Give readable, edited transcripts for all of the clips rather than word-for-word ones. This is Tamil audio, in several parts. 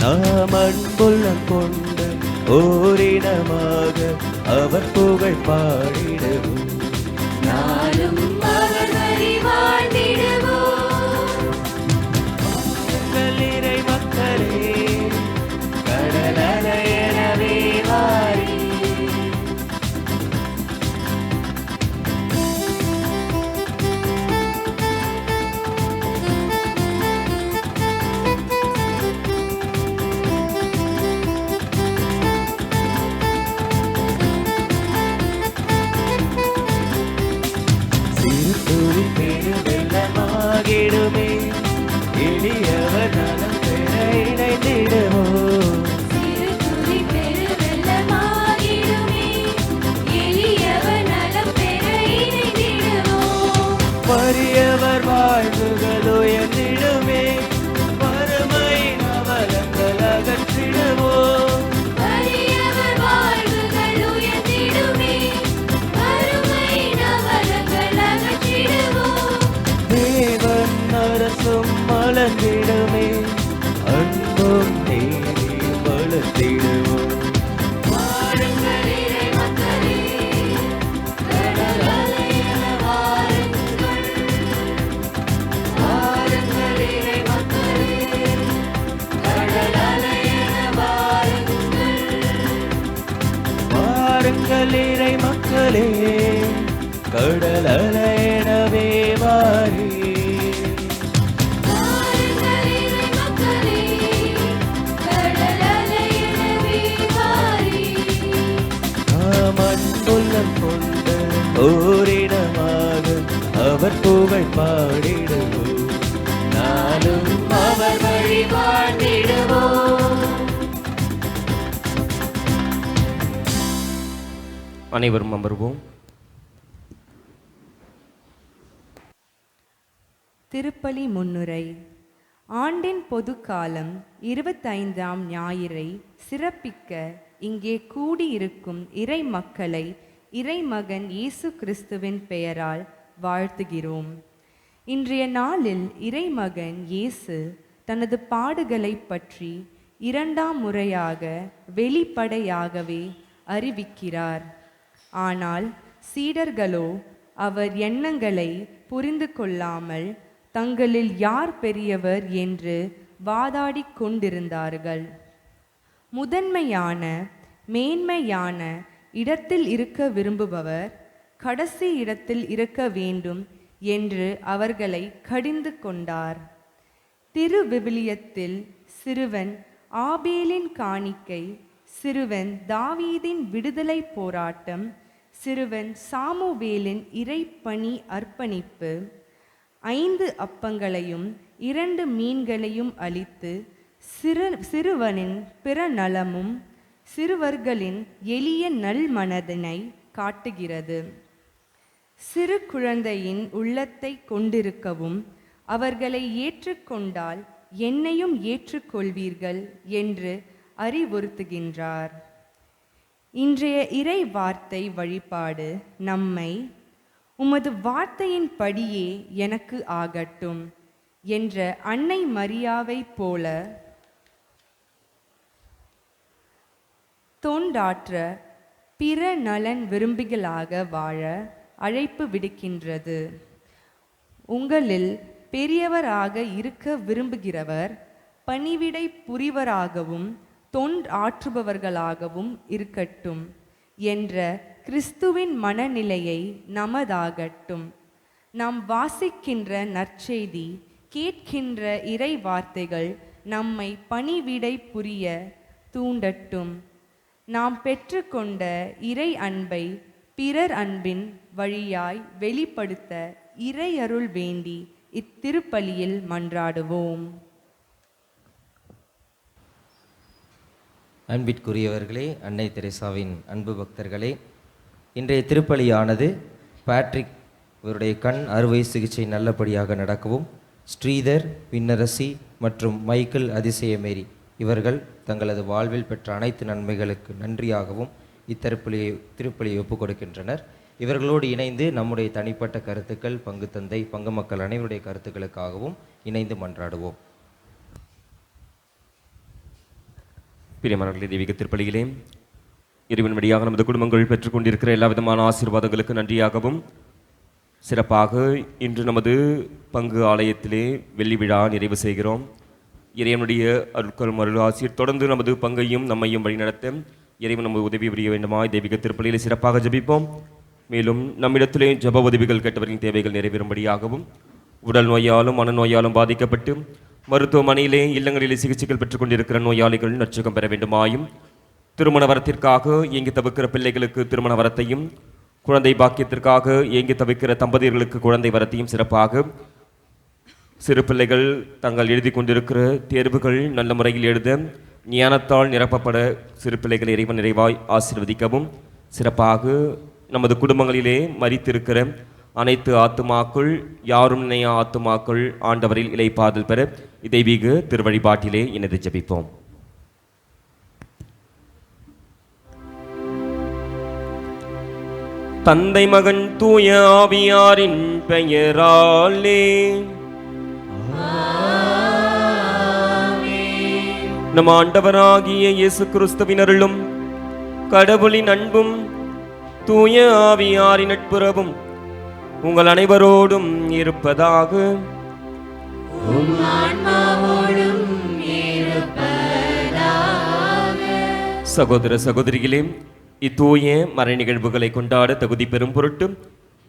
நாம் அன்புள்ளம் கொண்டு ஓரினமாக அவர் புகழ் பாடிடுவோம். நாளும் அவர் வழி வாழ்ந்திடுவோம். இறை மக்களே, கடல் அலையெனவே வாரி. பெருவெள்ளமாகிடுமே, எளியவர் நலம் பெற இணைந்திடுவோம். சிறு துளி பெருவெள்ளமாகிடுமே, எளியவர் நலம் பெற இணைந்திடுவோம். வறியவர் வாழ்வுகள் உயர்ந்திடுமே, வறுமையின் அவலங்கள் அகற்றிடுவோம். வறியவர் வாழ்வுகள் உயர்ந்திடுமே, வறுமையின் அவலங்கள் அகற்றிடுவோம். தேவன் அரசும் மலர்ந்திடுமே, அன்பும் நீதியும் வளர்த்திடுவோம். வாருங்கள் இறை மக்களே, கடல் அலையென வாருங்கள். வாருங்கள் இறை மக்களே, கடல் அலையென வாருங்கள். வாருங்கள் இறை மக்களே, கடல் அலையெனவே வாரி. வாருங்கள் இறை மக்களே, கடல் அலையெனவே வாரி. நாம் அன்புள்ளம் கொண்டு ஓரிடமாக அவர் புகழ் பாடிடுவோம். நாளும் அவர் வழி வாழ்ந்திடுவோம். அனைவரும் அமர்வோம். திருப்பலி முன்னுரை. ஆண்டின் பொதுக்காலம் 25ஆம் ஞாயிறை சிறப்பிக்க இங்கே கூடியிருக்கும் இறை மக்களை இறைமகன் இயேசு கிறிஸ்துவின் பெயரால் வாழ்த்துகிறோம். இன்றைய நாளில் இறைமகன் இயேசு தனது பாடுகளை பற்றி 2ஆம் முறையாக வெளிப்படையாகவே அறிவிக்கிறார். ஆனால் சீடர்களோ அவர் எண்ணங்களை புரிந்து கொள்ளாமல் தங்களில் யார் பெரியவர் என்று வாதாடிக் கொண்டிருந்தார்கள். முதன்மையான மேன்மையான இடத்தில் இருக்க விரும்புபவர் கடைசி இடத்தில் இருக்க வேண்டும் என்று அவர்களை கடிந்து கொண்டார். திருவிவிலியத்தில் சிறுவன் ஆபேலின் காணிக்கை, சிறுவன் தாவீதின் விடுதலை போராட்டம், சிறுவன் சாமுவேலின் இறைப்பணி அர்ப்பணிப்பு, 5 அப்பங்களையும் 2 மீன்களையும் அளித்து சிறுவனின் பிற நலமும் சிறுவர்களின் எளிய நல்மனதினை காட்டுகிறது. சிறு குழந்தையின் உள்ளத்தை கொண்டிருக்கவும் அவர்களை ஏற்றுக்கொண்டால் என்னையும் ஏற்றுக்கொள்வீர்கள் என்று அறிவுறுத்துகின்றார். இன்றைய இறை வார்த்தை வழிபாடு நம்மை உமது வார்த்தையின் படியே எனக்கு ஆகட்டும் என்ற அன்னை மரியாவை போல தொண்டாற்ற பிற நலன் விரும்பிகளாக வாழ அழைப்பு விடுக்கின்றது. உங்களில் பெரியவராக இருக்க விரும்புகிறவர் பணிவிடை புரிவராகவும் தொண்டாற்றுபவர்களாகவும் இருக்கட்டும் என்ற கிறிஸ்துவின் மனநிலையை நமதாகட்டும். நாம் வாசிக்கின்ற நற்செய்தி, கேட்கின்ற இறை வார்த்தைகள் நம்மை பணிவிடை புரிய தூண்டட்டும். நாம் பெற்றுக்கொண்ட இறை அன்பை பிறர் அன்பின் வழியாய் வெளிப்படுத்த இறையருள் வேண்டி இத்திருப்பலியில் மன்றாடுவோம். அன்பிற்குரியவர்களே, அன்னை தெரேசாவின் அன்பு பக்தர்களே, இன்றைய திருப்பலியானது பேட்ரிக் இவருடைய கண் அறுவை சிகிச்சை நல்லபடியாக நடக்கவும், ஸ்ரீதர், விண்ணரசி மற்றும் மைக்கேல் அதிசயமேரி இவர்கள் தங்களது வாழ்வில் பெற்ற அனைத்து நன்மைகளுக்கு நன்றியாகவும் திருப்பலியை ஒப்புக் கொடுக்கின்றனர். இவர்களோடு இணைந்து நம்முடைய தனிப்பட்ட கருத்துக்கள், பங்கு தந்தை, பங்கு மக்கள் அனைவருடைய கருத்துக்களுக்காகவும் இணைந்து மன்றாடுவோம். பிரியமானவர்களே, தெய்வீக திருப்பலியிலே இறைவன் வழியாக நமது குடும்பங்கள் பெற்றுக்கொண்டிருக்கிற எல்லா விதமான ஆசீர்வாதங்களுக்கு நன்றியாகவும், சிறப்பாக இன்று நமது பங்கு ஆலயத்திலே வெள்ளி விழா நிறைவு செய்கிறோம். இறைவனுடைய அருள் ஆசிரியர் தொடர்ந்து நமது பங்கையும் நம்மையும் வழிநடத்த இறைவன் நமது உதவி புரிய வேண்டுமாய் தெய்வீக திருப்பலியிலே சிறப்பாக ஜெபிப்போம். மேலும் நம்மிடத்திலே ஜெப உதவிகள் கேட்டவர்களின் தேவைகள் நிறைவேறும்படியாகவும், உடல் நோயாலும் மனநோயாலும் பாதிக்கப்பட்டு மருத்துவமனையிலே இல்லங்களிலே சிகிச்சைகள் பெற்றுக் கொண்டிருக்கிற நோயாளிகள் நற்சுகம் பெற வேண்டுமாயும், திருமண வரத்திற்காக ஏங்கி தவிக்கிற பிள்ளைகளுக்கு திருமண வரத்தையும், குழந்தை பாக்கியத்திற்காக ஏங்கி தவிக்கிற தம்பதியர்களுக்கு குழந்தை வரத்தையும், சிறப்பாக சிறு பிள்ளைகள் தங்கள் எழுதி கொண்டிருக்கிற தேர்வுகள் நல்ல முறையில் எழுத ஞானத்தால் நிரப்பப்பட சிறு பிள்ளைகளை இறைவன் நிறைவாய் ஆசீர்வதிக்கவும், சிறப்பாக நமது குடும்பங்களிலே மரித்திருக்கிற அனைத்து ஆத்துமாக்கள், யாரும் நினையா ஆத்துமாக்கள் ஆண்டவரில் இளைப்பாறுதல் பெற தெய்வீக திருவழிபாட்டிலே இணைந்து ஜெபிப்போம். தந்தை மகன் தூய ஆவியாரின் பெயராலே நம் ஆண்டவராகிய இயேசு கிறிஸ்துவின் அருளும் கடவுளின் அன்பும் தூய ஆவியாரின் நட்புறவும் உங்கள் அனைவரோடும் இருப்பதாக. சகோதர சகோதரிகளே, இத்தூய மறை நிகழ்வுகளை கொண்டாட தகுதி பெறும் பொருட்டு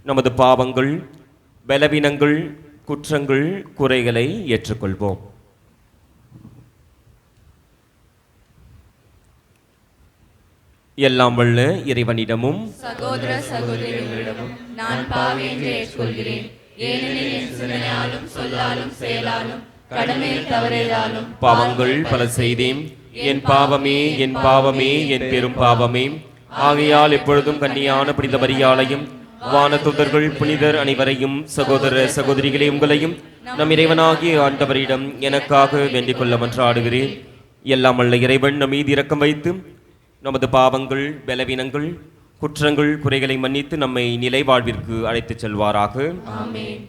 நமது பாவங்கள், பலவீனங்கள், குற்றங்கள், குறைகளை ஏற்றுக்கொள்வோம். எல்லாம் வல்ல இறைவனிடமும் சகோதர சகோதரிகளிடமும் நான் பாவி என்று ஏற்றுக்கொள்கிறேன். ஏனெனில் என் சிந்தனையாலும் சொல்லாலும் செயலாலும் கடமையில் தவறியதாலும் பாவங்கள் பல செய்தேன். என் பாவமே, என் பாவமே, என் பெரும் பாவமே. ஆகையால் எப்பொழுதும் கன்னியான புனித மரியாளையும் வானதூதர்கள் புனிதர் அனைவரையும், சகோதர சகோதரிகளே உங்களையும் நம் இறைவனாகிய ஆண்டவரிடம் எனக்காக வேண்டிக் கொள்ள மன்றாடுகிறேன். எல்லாம் வல்ல இறைவன் நம் மீது இரக்கம் வைத்து நமது பாவங்கள், பலவீனங்கள், குற்றங்கள், குறைகளை மன்னித்து நம்மை நிலை வாழ்விற்கு அழைத்துச் செல்வாராக. ஆமென்.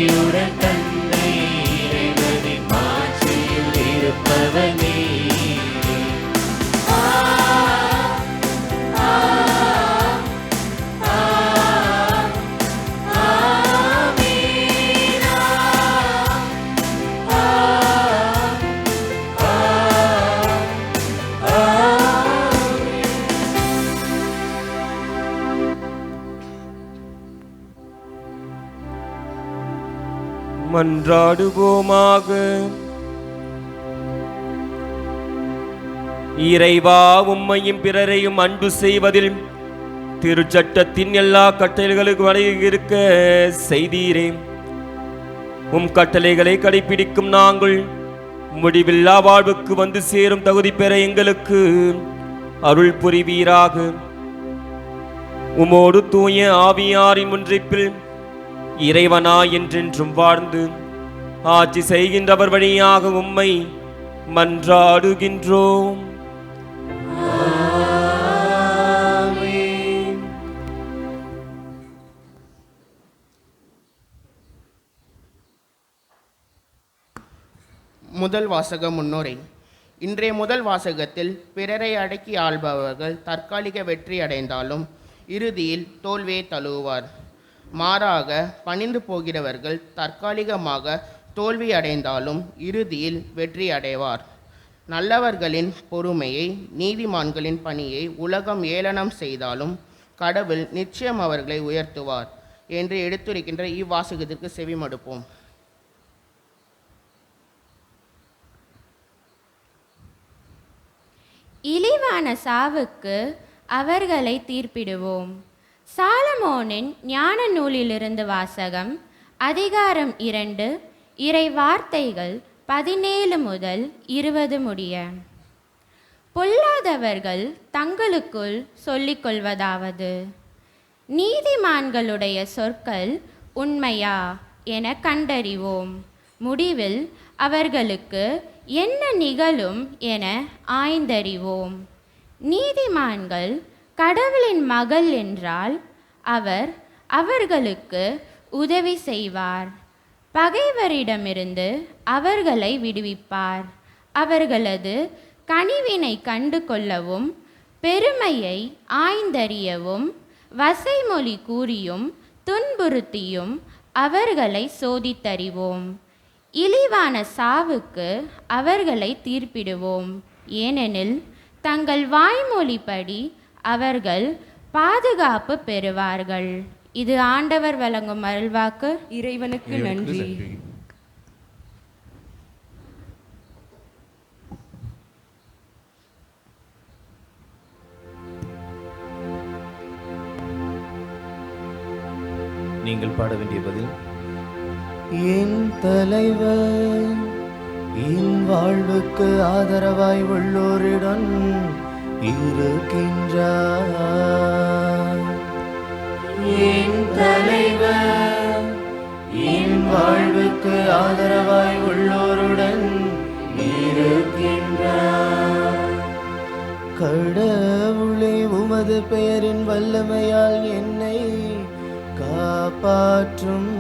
ஆவியுடன் தந்தை இறைவனின் மாட்சியில் இருப்பவனே. மன்றாடுவோமாக. இறைவா, உம்மையும் பிறரையும் அன்பு செய்வதில் திருச்சட்டத்தின் எல்லா கட்டளைகளுக்கு வழங்கி இருக்க செய்தீரே. உம் கட்டளைகளை கடைபிடிக்கும் நாங்கள் முடிவில்லா வாழ்வுக்கு வந்து சேரும் தகுதி பெற எங்களுக்கு அருள் புரிவீராக. உமோடு தூய ஆவியாரின் ஒன்றிப்பில் இறைவனா என்றென்றும் வாழ்ந்து ஆட்சி செய்கின்றவர் வழியாக உம்மை மன்றாடுகின்றோம். முதல் வாசக முன்னுரை. இன்றைய முதல் வாசகத்தில் பிறரை அடக்கி ஆள்பவர்கள் தற்காலிக வெற்றி அடைந்தாலும் இறுதியில் தோல்வியை தழுவுவார். மாறாக பணிந்து போகிறவர்கள் தற்காலிகமாக தோல்வி அடைந்தாலும் இறுதியில் வெற்றி அடைவார். நல்லவர்களின் பொறுமையை, நீதிமான்களின் பணியை உலகம் ஏளனம் செய்தாலும் கடவுள் நிச்சயம் அவர்களை உயர்த்துவார் என்று எடுத்துரைக்கின்ற இவ்வாசகத்திற்கு செவிமடுப்போம். இழிவான சாவுக்கு அவர்களை தீர்ப்பிடுவோம். சாலமோனின் ஞான நூலிலிருந்து வாசகம். அதிகாரம் 2, இறை வார்த்தைகள் 17 முதல் 20 முடிய. பொல்லாதவர்கள் தங்களுக்குள் சொல்லிக்கொள்வதாவது, நீதிமான்களுடைய சொற்கள் உண்மையா என கண்டறிவோம். முடிவில் அவர்களுக்கு என்ன நிகழும் என ஆய்ந்தறிவோம். நீதிமான்கள் கடவுளின் மகள் என்றால் அவர் அவர்களுக்கு உதவி செய்வார். பகைவரிடமிருந்து அவர்களை விடுவிப்பார். அவர்களது கனிவினை கண்டு கொள்ளவும் பெருமையை ஆய்ந்தறியவும் வசைமொழி கூறியும் துன்புறுத்தியும் அவர்களை சோதித்தறிவோம். இழிவான சாவுக்கு அவர்களை தீர்ப்பிடுவோம். ஏனெனில் தங்கள் வாய்மொழிப்படி அவர்கள் பாதுகாப்பு பெறுவார்கள். இது ஆண்டவர் வழங்கும் அருள்வாக்கு. இறைவனுக்கு நன்றி. நீங்கள் பாட வேண்டிய பதில். என் தலைவர் என் வாழ்வுக்கு ஆதரவாய் உள்ளோரிடம் இருக்கின்றார். என் தலைவர் என் வாழ்வுக்கு ஆதரவாய் உள்ளோருடன் இருக்கின்றார். கடவுளே, உமது பெயரின் வல்லமையால் என்னை காப்பாற்றும்.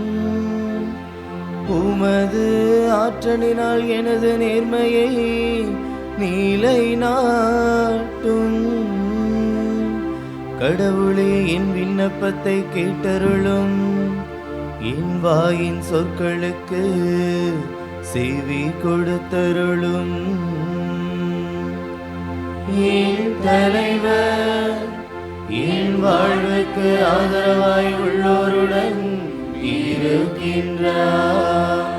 உமது ஆற்றலினால் எனது நேர்மையை நிலைநாட்டும். கடவுளே, என் விண்ணப்பத்தை கேட்டருளும். என் வாயின் சொற்களுக்கு செவி கொடுத்தருளும். என் தலைவர் என் வாழ்வுக்கு ஆதரவாய் உள்ளோருடன் இருக்கின்றார்.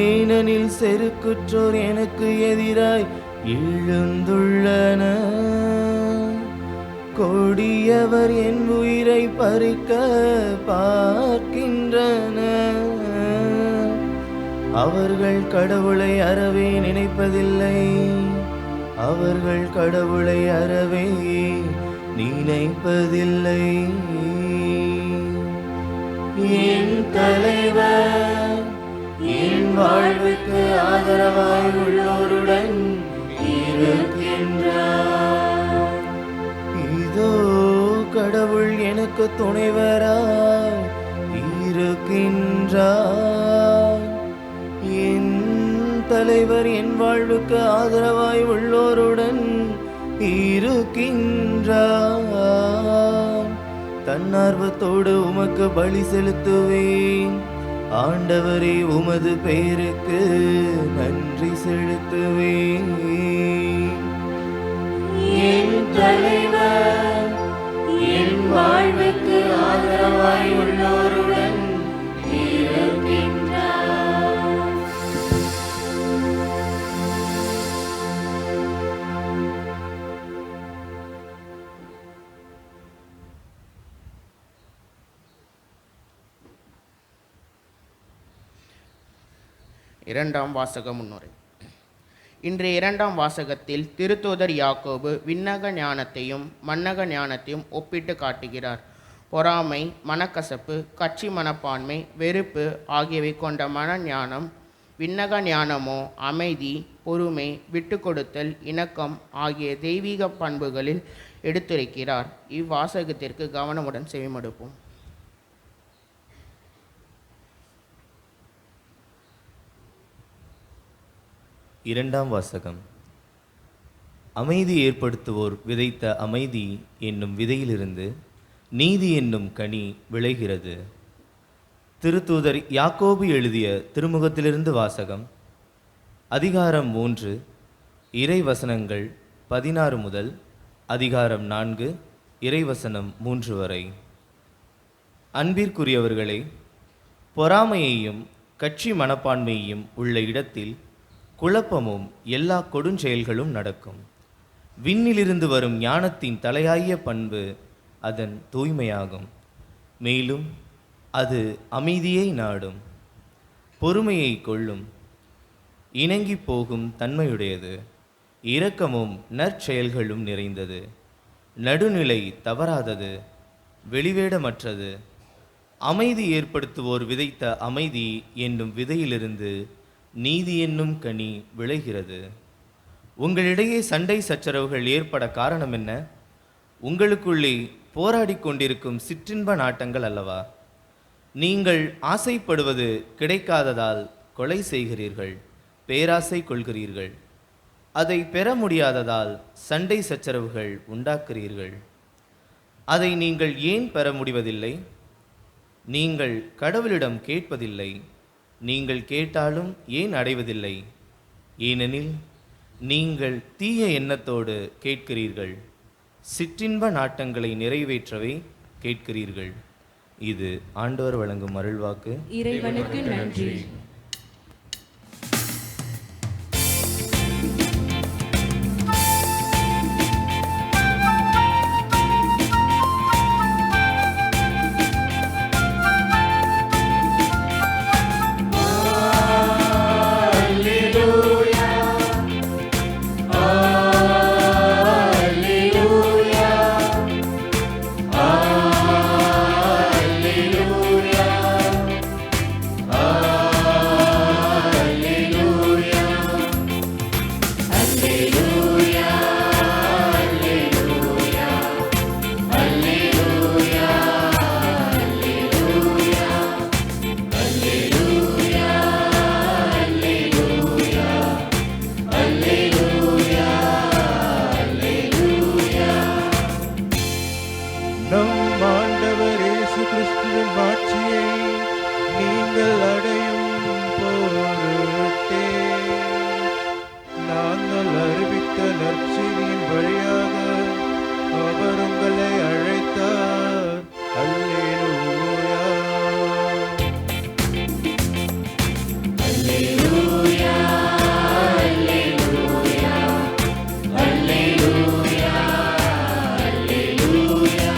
ஏனெனில் செருக்குற்றோர் எனக்கு எதிராய் எழுந்துள்ளனர். கொடியவர் என் உயிரை பறிக்க பார்க்கின்றனர். அவர்கள் கடவுளை அறவே நினைப்பதில்லை. அவர்கள் கடவுளை அறவே நினைப்பதில்லை. என் தலைவர் என் வாழ்வுக்கு ஆதரவாய் உள்ளோருடன் இருக்கின்றார். இதோ கடவுள் எனக்கு துணைவராய் இருக்கின்றார். தலைவர் என் வாழ்வுக்கு ஆதரவாய் உள்ளோருடன் இருக்கின்றார். தன்னார்வத்தோடு உமக்கு பலி செலுத்துவேன். ஆண்டவரே, உமது பெயருக்கு நன்றி செலுத்துவேன். என் தலைவர் என் வாழ்வுக்கு ஆதரவாய் உள்ளோருடன் இருக்கின்றார். இரண்டாம் வாசக முன்னுரை. இன்றைய இரண்டாம் வாசகத்தில் திருத்தூதர் யாக்கோபு விண்ணக ஞானத்தையும் மன்னக ஞானத்தையும் ஒப்பிட்டு காட்டுகிறார். பொறாமை, மனக்கசப்பு, கட்சி மனப்பான்மை, வெறுப்பு ஆகியவை கொண்ட மன ஞானம், விண்ணக ஞானமோ அமைதி, பொறுமை, விட்டு கொடுத்தல், இணக்கம் ஆகிய தெய்வீக பண்புகளில் எடுத்துரைக்கிறார். இவ்வாசகத்திற்கு கவனமுடன் செவிமடுப்போம். இரண்டாம் வாசகம். அமைதி ஏற்படுத்துவோர் விதைத்த அமைதி என்னும் விதையிலிருந்து நீதி என்னும் கனி விளைகிறது. திருத்தூதர் யாக்கோபு எழுதிய திருமுகத்திலிருந்து வாசகம். அதிகாரம் 3, இறைவசனங்கள் 16 முதல் அதிகாரம் 4, இறைவசனம் 3 வரை. அன்பிற்குரியவர்களே, பொறாமையையும் கட்சி மனப்பான்மையையும் உள்ள இடத்தில் குழப்பமும் எல்லா கொடுஞ்செயல்களும் நடக்கும். விண்ணிலிருந்து வரும் ஞானத்தின் தலையாய பண்பு அதன் தூய்மையாகும். மேலும் அது அமைதியை நாடும், பொறுமையை கொள்ளும், இணங்கி போகும் தன்மையுடையது, இரக்கமும் நற்செயல்களும் நிறைந்தது, நடுநிலை தவறாதது, வெளிவேடமற்றது. அமைதி ஏற்படுத்துவோர் விதைத்த அமைதி என்னும் விதையிலிருந்து நீதி என்னும் கனி விளைகிறது. உங்களிடையே சண்டை சச்சரவுகள் ஏற்பட காரணம் என்ன? உங்களுக்குள்ளே போராடி கொண்டிருக்கும் சிற்றின்ப நாட்டங்கள் அல்லவா? நீங்கள் ஆசைப்படுவது கிடைக்காததால் கொலை செய்கிறீர்கள், பேராசை கொள்கிறீர்கள். அதை பெற முடியாததால் சண்டை சச்சரவுகள் உண்டாக்குறீர்கள். அதை நீங்கள் ஏன் பெற முடிவதில்லை? நீங்கள் கடவுளிடம் கேட்பதில்லை. நீங்கள் கேட்டாலும் ஏன் அடைவதில்லை? ஏனெனில் நீங்கள் தீய எண்ணத்தோடு கேட்கிறீர்கள், சிற்றின்ப நாட்டங்களை நிறைவேற்றவே கேட்கிறீர்கள். இது ஆண்டவர் வழங்கும் அருள்வாக்கு. இறைவனுக்கு நன்றி. நம் ஆண்டவர் இயேசு கிறிஸ்துவின் மாட்சியை நீங்கள் அடையும் பொருட்டே நாங்கள் அறிவித்த நற்செய்தியின் வழியாக அவர் உங்களை அழைத்தார். அல்லேலூயா. அல்லேலூயா, அல்லேலூயா, அல்லேலூயா, அல்லேலூயா.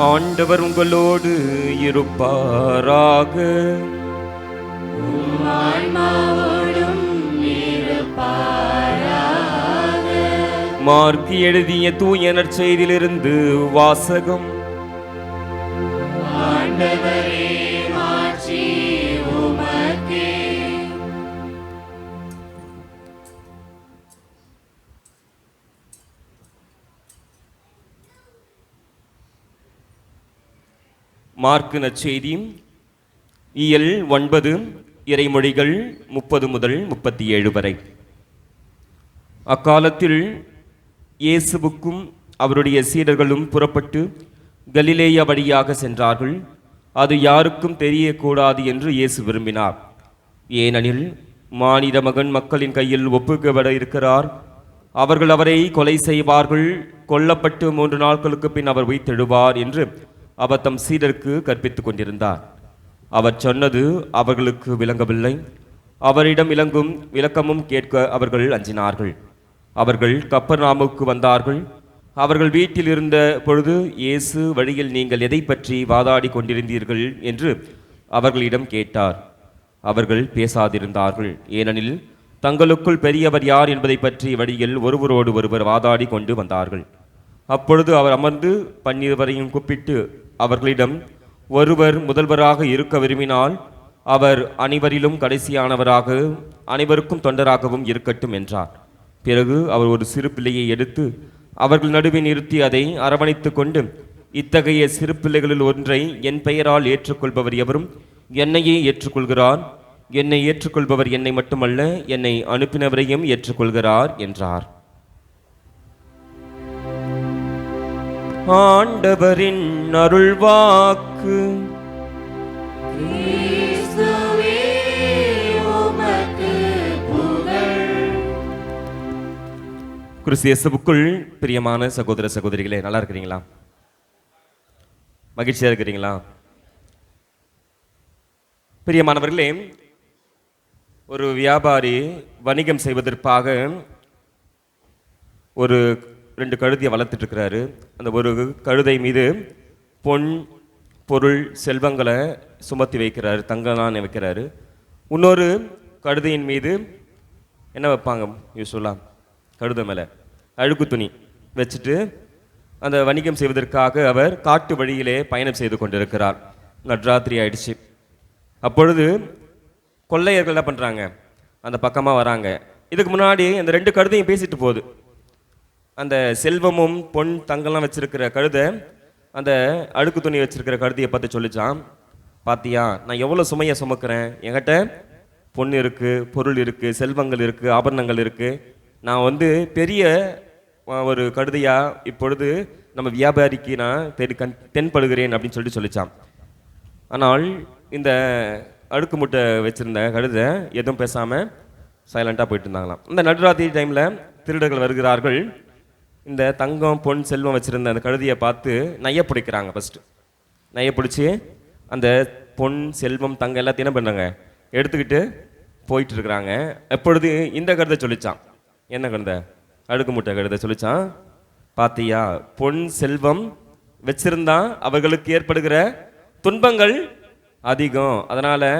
ஆண்டவர் உங்களோடு இருப்பாராக. ஆன்மாவோடும் இருப்பாராக. மார்க்கு எழுதிய தூய நற்செய்தியிலிருந்து வாசகம். ஆண்டவரே, மாட்சி உமக்கே. மார்க்கு நற்செய்தி இயல் 9 இறைமொழிகள் 30 முதல் 37 வரை. அக்காலத்தில் இயேசுவுக்கும் அவருடைய சீடர்களும் புறப்பட்டு கலிலேயா வழியாக சென்றார்கள். அது யாருக்கும் தெரியக்கூடாது என்று இயேசு விரும்பினார். ஏனெனில் மானிட மகன் மக்களின் கையில் ஒப்புக்கப்பட இருக்கிறார். அவர்கள் அவரை கொலை செய்வார்கள். கொல்லப்பட்டு 3 நாட்களுக்கு பின் அவர் உயிர்த்தெழுவார் என்று அவர் தம் சீடருக்கு கற்பித்துக் கொண்டிருந்தார். அவர் சொன்னது அவர்களுக்கு விளங்கவில்லை. அவரிடம் விளக்கமும் கேட்க அவர்கள் அஞ்சினார்கள். அவர்கள் கப்பர்நாமுக்கு வந்தார்கள். அவர்கள் வீட்டில் இருந்த பொழுது இயேசு வழியில் நீங்கள் எதை பற்றி வாதாடி கொண்டிருந்தீர்கள் என்று அவர்களிடம் கேட்டார். அவர்கள் பேசாதிருந்தார்கள். ஏனெனில் தங்களுக்குள் பெரியவர் யார் என்பதை பற்றி வழியில் ஒருவரோடு ஒருவர் வாதாடி கொண்டு வந்தார்கள். அப்பொழுது அவர் அமர்ந்து 12 கூப்பிட்டு அவர்களிடம், ஒருவர் முதல்வராக இருக்க விரும்பினால் அவர் அனைவரிலும் கடைசியானவராக அனைவருக்கும் தொண்டராகவும் இருக்கட்டும் என்றார். பிறகு அவர் ஒரு சிறு பிள்ளையை எடுத்து அவர்கள் நடுவே நிறுத்தி அதை அரவணைத்து கொண்டு, இத்தகைய சிறு பிள்ளைகளில் ஒன்றை என் பெயரால் ஏற்றுக்கொள்பவர் எவரும் என்னையே ஏற்றுக்கொள்கிறார். என்னை ஏற்றுக்கொள்பவர் என்னை மட்டுமல்ல, என்னை அனுப்பினவரையும் ஏற்றுக்கொள்கிறார் என்றார். ஆண்டவரின் அருள்வாக்கு. கிறிஸ்துவே உமக்கு புகழ். கிறிஸ்து இயேசுவுக்குள் பிரியமான சகோதர சகோதரிகளே, நல்லா இருக்கிறீங்களா? மகிழ்ச்சியா இருக்கிறீங்களா? பிரியமானவர்களே, ஒரு வியாபாரி வணிகம் செய்வதற்காக ஒரு 2 கழுதையை வளர்த்துட்டு இருக்கிறாரு. அந்த ஒரு கழுதை மீது பொன் பொருள் செல்வங்களை சுமத்தி வைக்கிறாரு, தங்கலாம் வைக்கிறாரு. இன்னொரு கழுதையின் மீது என்ன வைப்பாங்க? யூஸ்வலாக கழுதை மேலே அழுக்கு துணி வச்சுட்டு அந்த வணிகம் செய்வதற்காக அவர் காட்டு வழியிலே பயணம் செய்து கொண்டிருக்கிறார். நட்ராத்திரி ஆயிடுச்சு. அப்பொழுது கொள்ளையர்கள் என்ன பண்ணுறாங்க? அந்த பக்கமாக வராங்க. இதுக்கு முன்னாடி அந்த 2 கழுதையும் பேசிட்டு போகுது. அந்த செல்வமும் பொன் தங்கெல்லாம் வச்சிருக்கிற கழுதை அந்த அழுக்கு துணி வச்சிருக்கிற கழுதையை பார்த்து சொல்லிச்சான், பாத்தியா நான் எவ்வளோ சுமையை சுமக்கிறேன், என்கிட்ட பொண்ணு இருக்குது, பொருள் இருக்குது, செல்வங்கள் இருக்குது, ஆபரணங்கள் இருக்குது. நான் பெரிய ஒரு கழுதையாக இப்பொழுது நம்ம வியாபாரிக்கு நான் தென்படுகிறேன் அப்படின்னு சொல்லிச்சான். ஆனால் இந்த அடுக்கு முட்டை வச்சுருந்த கழுதை எதுவும் பேசாமல் சைலண்ட்டாக போயிட்டு இருந்தாங்களாம். இந்த நடுராத்திரி டைமில் திருடர்கள் வருகிறார்கள். இந்த தங்கம் பொன் செல்வம் வச்சுருந்த அந்த கழுதையை பார்த்து நைய பிடிக்கிறாங்க. ஃபஸ்ட்டு நைய பிடிச்சி அந்த பொன் செல்வம் தங்கம் எல்லாத்தையும் என்ன பண்ணுறாங்க? எடுத்துக்கிட்டு போயிட்டு இருக்கிறாங்க. எப்பொழுது இந்த கழுதை சொல்லிச்சான், என்ன கழுதை? அடுக்கு முட்டை கழுதை சொல்லிச்சான், பாத்தியா பொன் செல்வம் வச்சிருந்தா அவர்களுக்கு ஏற்படுகிற துன்பங்கள் அதிகம், அதனால்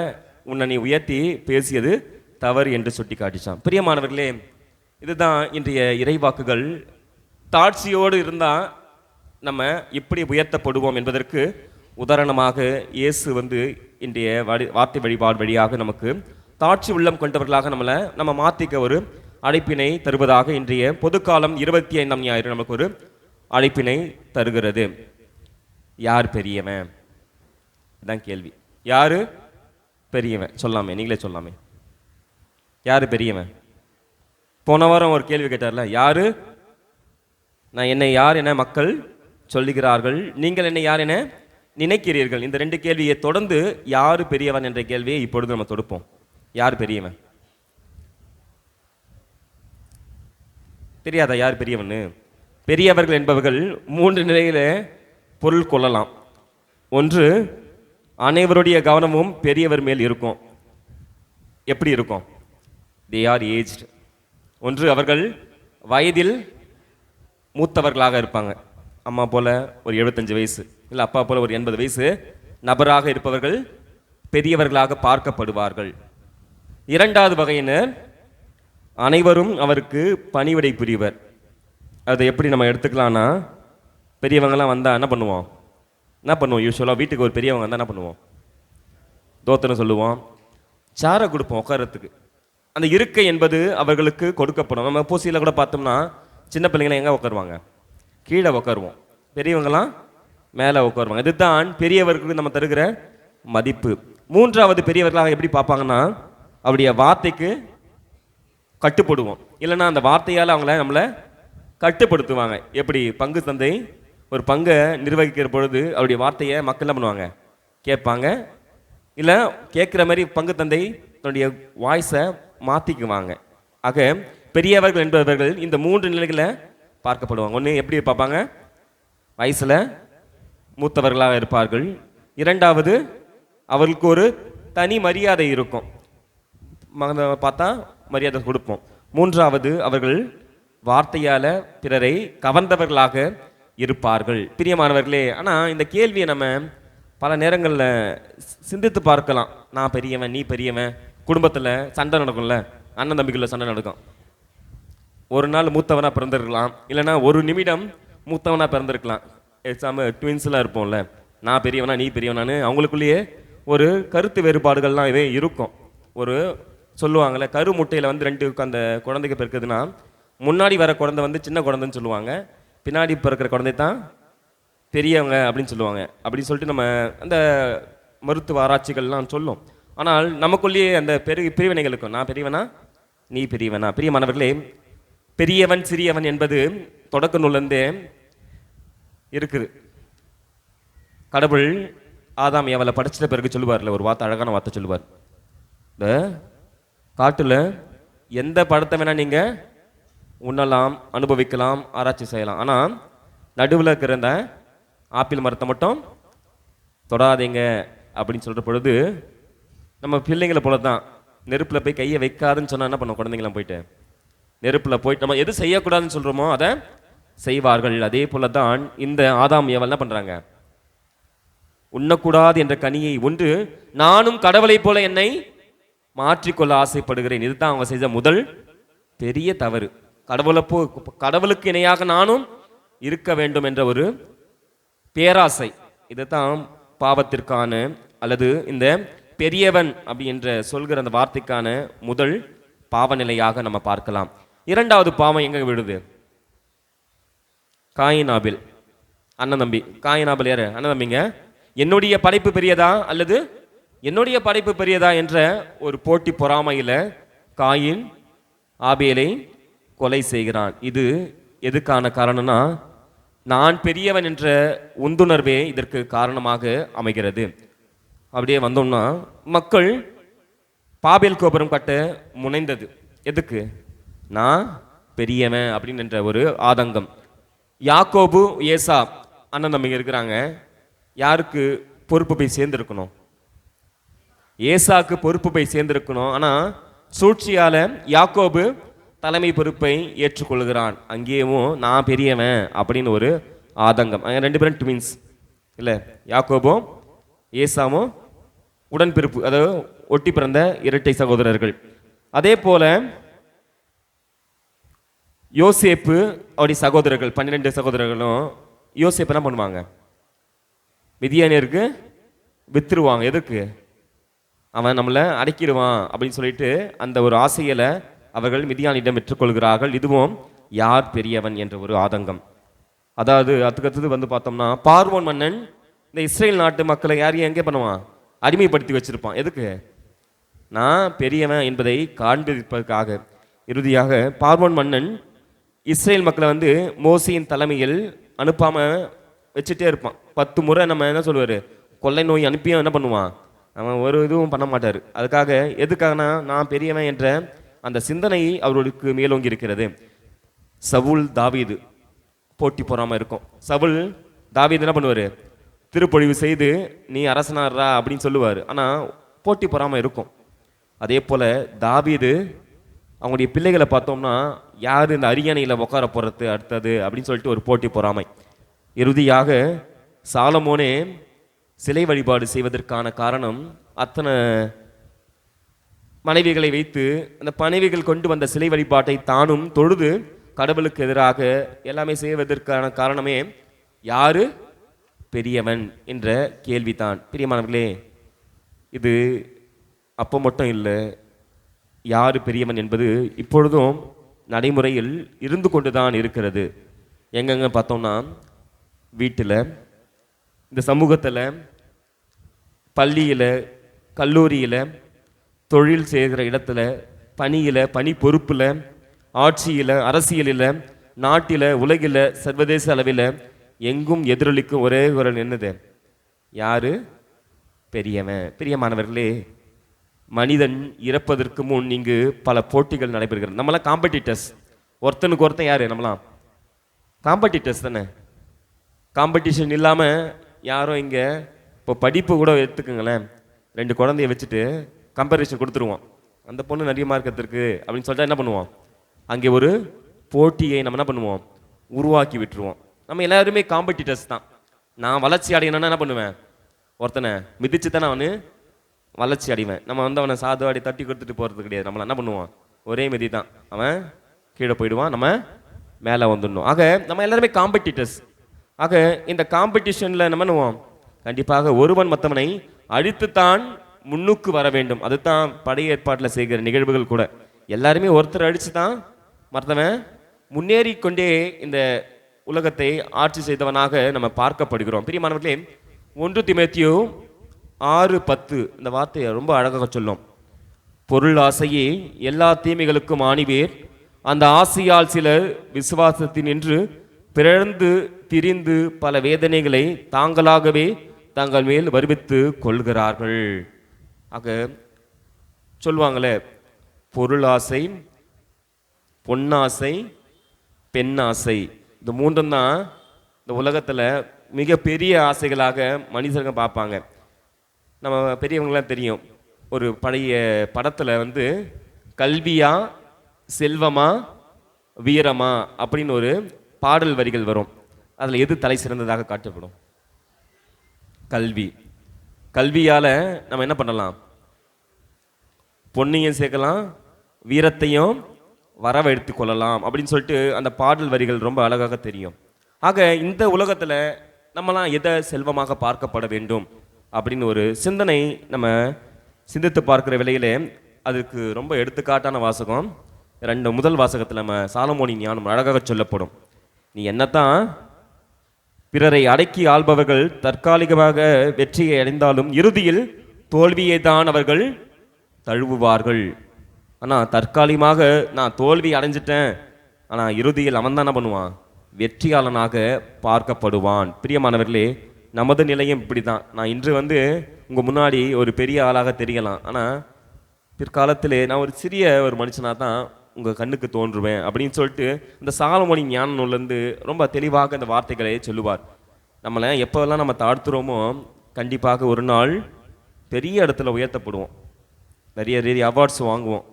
உன்னை நீ உயர்த்தி பேசியது தவறு என்று சுட்டி காட்டிச்சான். பிரியமானவர்களே, இதுதான் இன்றைய இறைவாக்குகள். தாட்சியோடு இருந்தால் நம்ம இப்படி உயர்த்தப்படுவோம் என்பதற்கு உதாரணமாக இயேசு இன்றைய வார்த்தை வழிபாடு வழியாக நமக்கு தாட்சி உள்ளம் கொண்டவர்களாக நம்ம மாற்றிக்க ஒரு அழைப்பினை தருவதாக இன்றைய பொதுக்காலம் 25ஆம் ஞாயிறு நமக்கு ஒரு அழைப்பினை தருகிறது. யார் பெரியவன்? இதான் கேள்வி. யாரு பெரியவன்? சொல்லாமே, நீங்களே சொல்லாமே. யாரு பெரியவன்? போன வாரம் ஒரு கேள்வி கேட்டார்ல, யாரு என்னை யார் என மக்கள் சொல்லுகிறார்கள், நீங்கள் என்னை யார் என நினைக்கிறீர்கள்? இந்த 2 கேள்வியை தொடர்ந்து யாரு பெரியவன் என்ற கேள்வியை இப்பொழுது நம்ம தொடுப்போம். யார் பெரியவன்? தெரியாதா யார் பெரியவன்னு? பெரியவர்கள் என்பவர்கள் 3 நிலையில பொருள் கொள்ளலாம். ஒன்று, அனைவருடைய கவனமும் பெரியவர் மேல் இருக்கும். எப்படி இருக்கும்? They are aged. ஒன்று, அவர்கள் வயதில் மூத்தவர்களாக இருப்பாங்க. அம்மா போல ஒரு 75 வயசு, இல்லை அப்பா போல ஒரு 80 வயசு நபராக இருப்பவர்கள் பெரியவர்களாக பார்க்கப்படுவார்கள். 2வது வகையினர், அனைவரும் அவருக்கு பணிவிடை புரிவர். அதை எப்படி நம்ம எடுத்துக்கலாம்னா, பெரியவங்கெல்லாம் வந்தால் என்ன பண்ணுவோம்? யூஸ்வலாக வீட்டுக்கு ஒரு பெரியவங்க வந்தால் என்ன பண்ணுவோம்? தோத்திரம் சொல்லுவோம், சாரை கொடுப்போம் உட்காரத்துக்கு. அந்த இருக்கை என்பது அவர்களுக்கு கொடுக்கப்படும். நம்ம பூசியில் கூட பார்த்தோம்னா சின்ன பிள்ளைங்களாம் எங்கே உட்காருவாங்க? கீழே உட்காருவோம். பெரியவங்களாம் மேலே உட்காருவாங்க. இதுதான் பெரியவர்களுக்கு நம்ம தருகிற மதிப்பு. மூன்றாவது பெரியவர்களாக எப்படி பார்ப்பாங்கன்னா அவருடைய வார்த்தைக்கு கட்டுப்படுவோம், இல்லைன்னா அந்த வார்த்தையால் அவங்கள நம்மளை கட்டுப்படுத்துவாங்க. எப்படி பங்கு தந்தை ஒரு பங்கை நிர்வகிக்கிற பொழுது அவருடைய வார்த்தையை மக்கள் என்ன பண்ணுவாங்க, கேட்பாங்க. இல்லை கேட்குற மாதிரி பங்கு தந்தை தன்னுடைய வாய்ஸை மாற்றிக்குவாங்க. ஆக பெரியவர்கள் என்பவர்கள் இந்த 3 நிலைகளை பார்க்கப்படுவாங்க. ஒன்று எப்படி பார்ப்பாங்க, வயசில் மூத்தவர்களாக இருப்பார்கள். இரண்டாவது அவர்களுக்கு ஒரு தனி மரியாதை இருக்கும், பார்த்தா மரியாதை கொடுப்போம். மூன்றாவது அவர்கள் வார்த்தையால் பிறரை கவர்ந்தவர்களாக இருப்பார்கள். பிரியமானவர்களே, ஆனால் இந்த கேள்வியை நம்ம பல நேரங்களில் சிந்தித்து பார்க்கலாம். நான் பெரியவன், நீ பெரியவன், குடும்பத்தில் சண்டை நடக்கும்ல, அண்ணன் தம்பிக்குள்ள சண்டை நடக்கும். ஒரு நாள் மூத்தவனாக பிறந்திருக்கலாம், இல்லைனா ஒரு நிமிடம் மூத்தவனாக பிறந்திருக்கலாம். எக்ஸாம்பிள் ட்வின்ஸ்லாம் இருப்போம்ல, நான் பெரியவனா நீ பெரியவனான்னு அவங்களுக்குள்ளேயே ஒரு கருத்து வேறுபாடுகள்லாம் இதே இருக்கும். ஒரு சொல்லுவாங்கள்ல, கரு முட்டையில் வந்து 2 அந்த குழந்தைக்கு பிறக்குதுன்னா முன்னாடி வர குழந்தை வந்து சின்ன குழந்தைன்னு சொல்லுவாங்க, பின்னாடி பிறக்கிற குழந்தை தான் பெரியவங்க அப்படின்னு சொல்லுவாங்க. அப்படின்னு சொல்லிட்டு நம்ம அந்த மருத்துவ ஆராய்ச்சிகள்லாம் சொல்லும். ஆனால் நமக்குள்ளேயே அந்த பிரிவினைகள் இருக்கும், நான் பெரியவனா நீ பெரியவனா. பிரியமானவர்களே, பெரியவன் சிறியவன் என்பது தொடக்க நூல்லேருந்தே இருக்குது. கடவுள் ஆதாம் ஏவலை படிச்சிட்ட பிறகு சொல்லுவார்ல, ஒரு வார்த்தை, அழகான வார்த்தை சொல்லுவார். இந்த காட்டில் எந்த பழத்தை வேணால் நீங்கள் உண்ணலாம், அனுபவிக்கலாம், ஆராய்ச்சி செய்யலாம், ஆனால் நடுவில் இருக்கிற இந்த ஆப்பிள் மரத்தை மட்டும் தொடாதீங்க அப்படின்னு சொல்கிற பொழுது நம்ம பிள்ளைங்களை போல தான், நெருப்பில் போய் கையை வைக்காதுன்னு சொன்னால் என்ன பண்ணோம், குழந்தைங்களாம் போயிட்டு நெருப்பில் போயிட்டு நம்ம எது செய்யக்கூடாதுன்னு சொல்கிறோமோ அதை செய்வார்கள். அதே போல தான் இந்த ஆதாம் ஏவல் என்ன பண்ணுறாங்க, உண்ணக்கூடாது என்ற கனியை ஒன்று நானும் கடவுளைப் போல என்னை மாற்றிக்கொள்ள ஆசைப்படுகிறேன். இதுதான் அவங்க செய்த முதல் பெரிய தவறு. கடவுளுக்கு இணையாக நானும் இருக்க வேண்டும் என்ற ஒரு பேராசை, இதுதான் பாவத்திற்கான அல்லது இந்த பெரியவன் அப்படி என்ற சொல்கிற அந்த வார்த்தைக்கான முதல் பாவநிலையாக நம்ம பார்க்கலாம். இரண்டாவது பாவம் எங்க விடுது, காயின் ஆபேல் அண்ணன் தம்பி. காயின் ஆபேல் யாரு, அண்ணன் தம்பிங்க. என்னுடைய படைப்பு பெரியதா அல்லது என்னுடைய படைப்பு பெரியதா என்ற ஒரு போட்டி பொறாமையில காயின் ஆபேலை கொலை செய்கிறான். இது எதுக்கான காரணம்னா, நான் பெரியவன் என்ற உந்துணர்வே இதற்கு காரணமாக அமைகிறது. அப்படியே வந்தோம்னா மக்கள் பாபேல் கோபுரம் கட்ட முனைந்தது எதுக்கு, நான் பெரியவன் அப்படின்னு என்ற ஒரு ஆதங்கம். யாக்கோபு ஏசா அண்ணன் தம்பிங்க இருக்கிறாங்க, யாருக்கு பொறுப்பு போய் சேர்ந்திருக்கணும், ஏசாக்கு பொறுப்பு போய் சேர்ந்திருக்கணும். ஆனால் சூழ்ச்சியால யாக்கோபு தலைமை பொறுப்பை ஏற்றுக்கொள்கிறான். அங்கேயும் நான் பெரியவன் அப்படின்னு ஒரு ஆதங்கம். அங்கே 2 பேரும் ட்வின்ஸ் இல்லை, யாக்கோபும் ஏசாவும் உடன்பிறப்பு, அதாவது ஒட்டி பிறந்த இரட்டை சகோதரர்கள். அதே போல யோசேப்பு அவருடைய சகோதரர்கள் 12 சகோதரர்களும் யோசேப்பு என்ன பண்ணுவாங்க, மிதியானியருக்கு வித்துருவாங்க. எதுக்கு, அவன் நம்மளை அடக்கிடுவான் அப்படின்னு சொல்லிட்டு அந்த ஒரு ஆசையில அவர்கள் மிதியானிடம் பெற்றுக்கொள்கிறார்கள். இதுவும் யார் பெரியவன் என்ற ஒரு ஆதங்கம். அதாவது அதுக்கடுத்தது வந்து பார்த்தோம்னா, பார்வோன் மன்னன் இந்த இஸ்ரேல் நாட்டு மக்களை யாரையும் எங்கே பண்ணுவான், அடிமைப்படுத்தி வச்சிருப்பான். எதுக்கு, நான் பெரியவன் என்பதை காண்பிப்பதற்காக. இறுதியாக பார்வோன் மன்னன் இஸ்ரேல் மக்களை வந்து மோசையின் தலைமையில் அனுப்பாம வச்சுட்டே இருப்பான். 10 முறை நம்ம என்ன சொல்லுவார், கொள்ளை நோய் அனுப்பியும் என்ன பண்ணுவான், அவன் ஒரு இதுவும் பண்ண மாட்டார். அதுக்காக எதுக்காகனா, நான் பெரியவன் என்ற அந்த சிந்தனை அவர்களுக்கு மேலோங்கி இருக்கிறது. சவுல் தாவீது போட்டி போறாம இருக்கும். சவுல் தாவீது என்ன பண்ணுவார், திருப்பொழிவு செய்து நீ அரசனாரா அப்படின்னு சொல்லுவார், ஆனால் போட்டி போறாம இருக்கும். அதே போல தாவீது அவங்களுடைய பிள்ளைகளை பார்த்தோம்னா, யார் இந்த அரியணையில் உட்கார போகிறது அடுத்தது அப்படின்னு சொல்லிட்டு ஒரு போட்டி பொறாமை. இறுதியாக சாலமோனே சிலை வழிபாடு செய்வதற்கான காரணம், அத்தனை மனைவிகளை வைத்து அந்த மனைவிகள் கொண்டு வந்த சிலை வழிபாட்டை தானும் தொழுது கடவுளுக்கு எதிராக எல்லாமே செய்வதற்கான காரணமே யாரு பெரியவன் என்ற கேள்விதான். பிரியமானவர்களே, இது அப்போ மட்டும் இல்லை, யாரு பெரியவன் என்பது இப்பொழுதும் நடைமுறையில் இருந்து கொண்டுதான் இருக்கிறது. எங்கெங்க பார்த்தோம்னா, வீட்டில், இந்த சமூகத்தில், பள்ளியில், கல்லூரியில், தொழில் செய்கிற இடத்துல, பணியில், பணி பொறுப்பில், ஆட்சியில், அரசியலில், நாட்டில், உலகில், சர்வதேச அளவில் எங்கும் எதிரொலிக்கும் ஒரே குரல் என்னது? யாரு? பெரியவன். பிரியமானவர்களே, மனிதன் இறப்பதற்கு முன் இங்கு பல போட்டிகள் நடைபெறுகிறது. நம்மளாம் காம்படிட்டர்ஸ். ஒருத்தனுக்கு ஒருத்தன் யாரு? நம்மளாம் காம்படிட்டர்ஸ் தானே. காம்படிஷன் இல்லாமல் யாரும் இங்கே இப்போ படிப்பு கூட எடுத்துக்கோங்களேன், 2 குழந்தைய வச்சுட்டு கம்பேரிஷன் கொடுத்துருவோம். அந்த பொண்ணு நிறைய மார்க் எடுத்திருக்கு அப்படின்னு சொல்லிட்டு என்ன பண்ணுவோம்? அங்கே ஒரு போட்டியை நம்ம என்ன பண்ணுவோம்? உருவாக்கி விட்டுருவோம். நம்ம எல்லாருமே காம்படிட்டர்ஸ் தான். நான் வளர்ச்சி அடையணும்னா என்ன பண்ணுவேன்? ஒருத்தனை மிதிச்சு தானே அவனு வளர்ச்சி அடைவேன். நம்ம அவனை சாதுவாடி தட்டி கொடுத்துட்டு போகிறது கிடையாது. நம்மள என்ன பண்ணுவோம்? ஒரே மிதி தான். அவன் கீழே போயிடுவான், நம்ம மேலே வந்துடணும். ஆக நம்ம எல்லாருமே காம்படிட்டர்ஸ். ஆக இந்த காம்படிஷனில் நம்ம பண்ணுவோம், கண்டிப்பாக ஒருவன் மற்றவனை அழித்துத்தான் முன்னுக்கு வர வேண்டும். அதுதான் படை ஏற்பாட்டில் செய்கிற நிகழ்வுகள் கூட. எல்லாருமே ஒருத்தர் அடித்து தான் மற்றவன் முன்னேறி கொண்டே இந்த உலகத்தை ஆட்சி செய்தவனாக நம்ம பார்க்கப்படுகிறோம். பிரியமானவர்களே, 1 தீமோத்தேயு 6:10 இந்த வார்த்தையை ரொம்ப அழகாக சொல்லும். பொருள் ஆசையே எல்லா தீமைகளுக்கும் ஆணிவேர், அந்த ஆசையால் சிலர் விசுவாசத்தினின்று பிறந்து திரிந்து பல வேதனைகளை தாங்களாகவே தங்கள் மேல் வருவித்து கொள்கிறார்கள். ஆக சொல்லுவாங்களே, பொருள் ஆசை, பொன்னாசை, பெண்ணாசை, இந்த 3 தான் இந்த உலகத்தில் மிகப்பெரிய ஆசைகளாக மனிதர்கள் பார்ப்பாங்க. நம்ம பெரியவங்களாம் தெரியும், ஒரு பழைய படத்தில் வந்து கல்வியா செல்வமா வீரமா அப்படின்னு ஒரு பாடல் வரிகள் வரும். அதில் எது தலை சிறந்ததாக காட்டப்படும்? கல்வி. கல்வியால் நம்ம என்ன பண்ணலாம்? பொன்னையும் சேர்க்கலாம், வீரத்தையும் வரவழைத்து கொள்ளலாம் அப்படின்னு சொல்லிட்டு அந்த பாடல் வரிகள் ரொம்ப அழகாக தெரியும். ஆக இந்த உலகத்தில் நம்மலாம் எதை செல்வமாக பார்க்கப்பட வேண்டும் அப்படின்னு ஒரு சிந்தனை நம்ம சிந்தித்து பார்க்குற வேளையிலே அதுக்கு ரொம்ப எடுத்துக்காட்டான வாசகம் 2 முதல் வாசகத்தில் நம்ம சாலமோனின் ஞானம் அழகாக சொல்லப்படும். நீ என்னத்தான் பிறரை அடக்கி ஆள்பவர்கள் தற்காலிகமாக வெற்றியை அடைந்தாலும் இறுதியில் தோல்வியை தான் அவர்கள் தழுவுவார்கள். ஆனால் தற்காலிகமாக நான் தோல்வி அடைஞ்சிட்டேன், ஆனால் இறுதியில் அவன் தான் என்ன பண்ணுவான்? வெற்றியாளனாக பார்க்கப்படுவான். பிரியமானவர்களே, நமது நிலையும் இப்படி தான். நான் இன்று வந்து உங்கள் முன்னாடி ஒரு பெரிய ஆளாக தெரியலாம், ஆனால் பிற்காலத்திலே நான் ஒரு சிறிய ஒரு மனுஷனாக தான் உங்கள் கண்ணுக்கு தோன்றுவேன் அப்படின்னு சொல்லிட்டு இந்த சாலமோனி ஞான நூல்லேருந்து ரொம்ப தெளிவாக இந்த வார்த்தைகளை சொல்லுவார். நம்மளை எப்போல்லாம் நம்ம தாழ்த்துறோமோ கண்டிப்பாக ஒரு நாள் பெரிய இடத்துல உயர்த்தப்படுவோம், நிறைய அவார்ட்ஸ் வாங்குவோம்.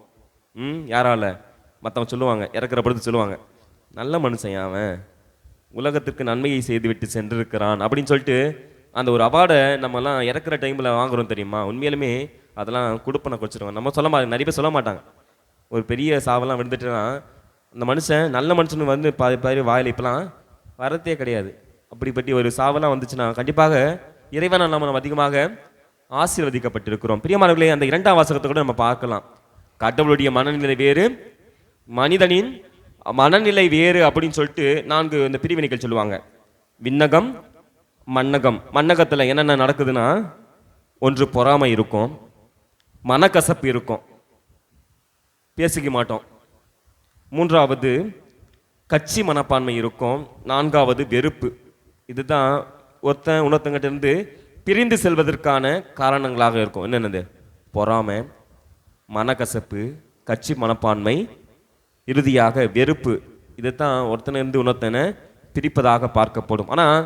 யாரால? மற்றவங்க சொல்லுவாங்க, இறக்குற படுத்து சொல்லுவாங்க, நல்ல மனுஷன் அவன், உலகத்திற்கு நன்மையை செய்துவிட்டு சென்றிருக்கிறான் அப்படின்னு சொல்லிட்டு அந்த ஒரு அவார்டை நம்மலாம் இறக்குற டைமில் வாங்குறோம் தெரியுமா? உண்மையிலுமே அதெல்லாம் கொடுப்பனை குறைச்சிருவாங்க. நம்ம சொல்ல மாட்டோம், நிறைய பேர் சொல்ல மாட்டாங்க. ஒரு பெரிய சாவெல்லாம் விழுந்துட்டுனா அந்த மனுஷன் நல்ல மனுஷனு வந்து பாதி வாயில் இப்போலாம் வரத்தே கிடையாது. அப்படிப்பட்ட ஒரு சாவெல்லாம் வந்துச்சுன்னா கண்டிப்பாக இறைவனால் நம்ம அதிகமாக ஆசீர்வதிக்கப்பட்டிருக்கிறோம். பிரியமானவர்களே, அந்த 2ஆம் வாசகத்தை கூட நம்ம பார்க்கலாம். கடவுளுடைய மனநிலை வேறு, மனிதனின் மனநிலை வேறு அப்படின்னு சொல்லிட்டு 4 இந்த பிரிவினைகள் சொல்லுவாங்க. விண்ணகம், மண்ணகம். மண்ணகத்தில் என்னென்ன நடக்குதுன்னா, ஒன்று பொறாமை இருக்கும், மனக்கசப்பு இருக்கும், பேசிக்க மாட்டோம். 3வது கட்சி மனப்பான்மை இருக்கும். 4வது வெறுப்பு. இதுதான் ஒருத்தன் இன்னொருத்தங்கிட்ட இருந்து பிரிந்து செல்வதற்கான காரணங்களாக இருக்கும். என்னென்னது? பொறாமை, மனக்கசப்பு, கட்சி மனப்பான்மை, இறுதியாக வெறுப்பு. இதுதான் ஒருத்தனிருந்து இன்னொருத்தனை பிரிப்பதாக பார்க்கப்படும். ஆனால்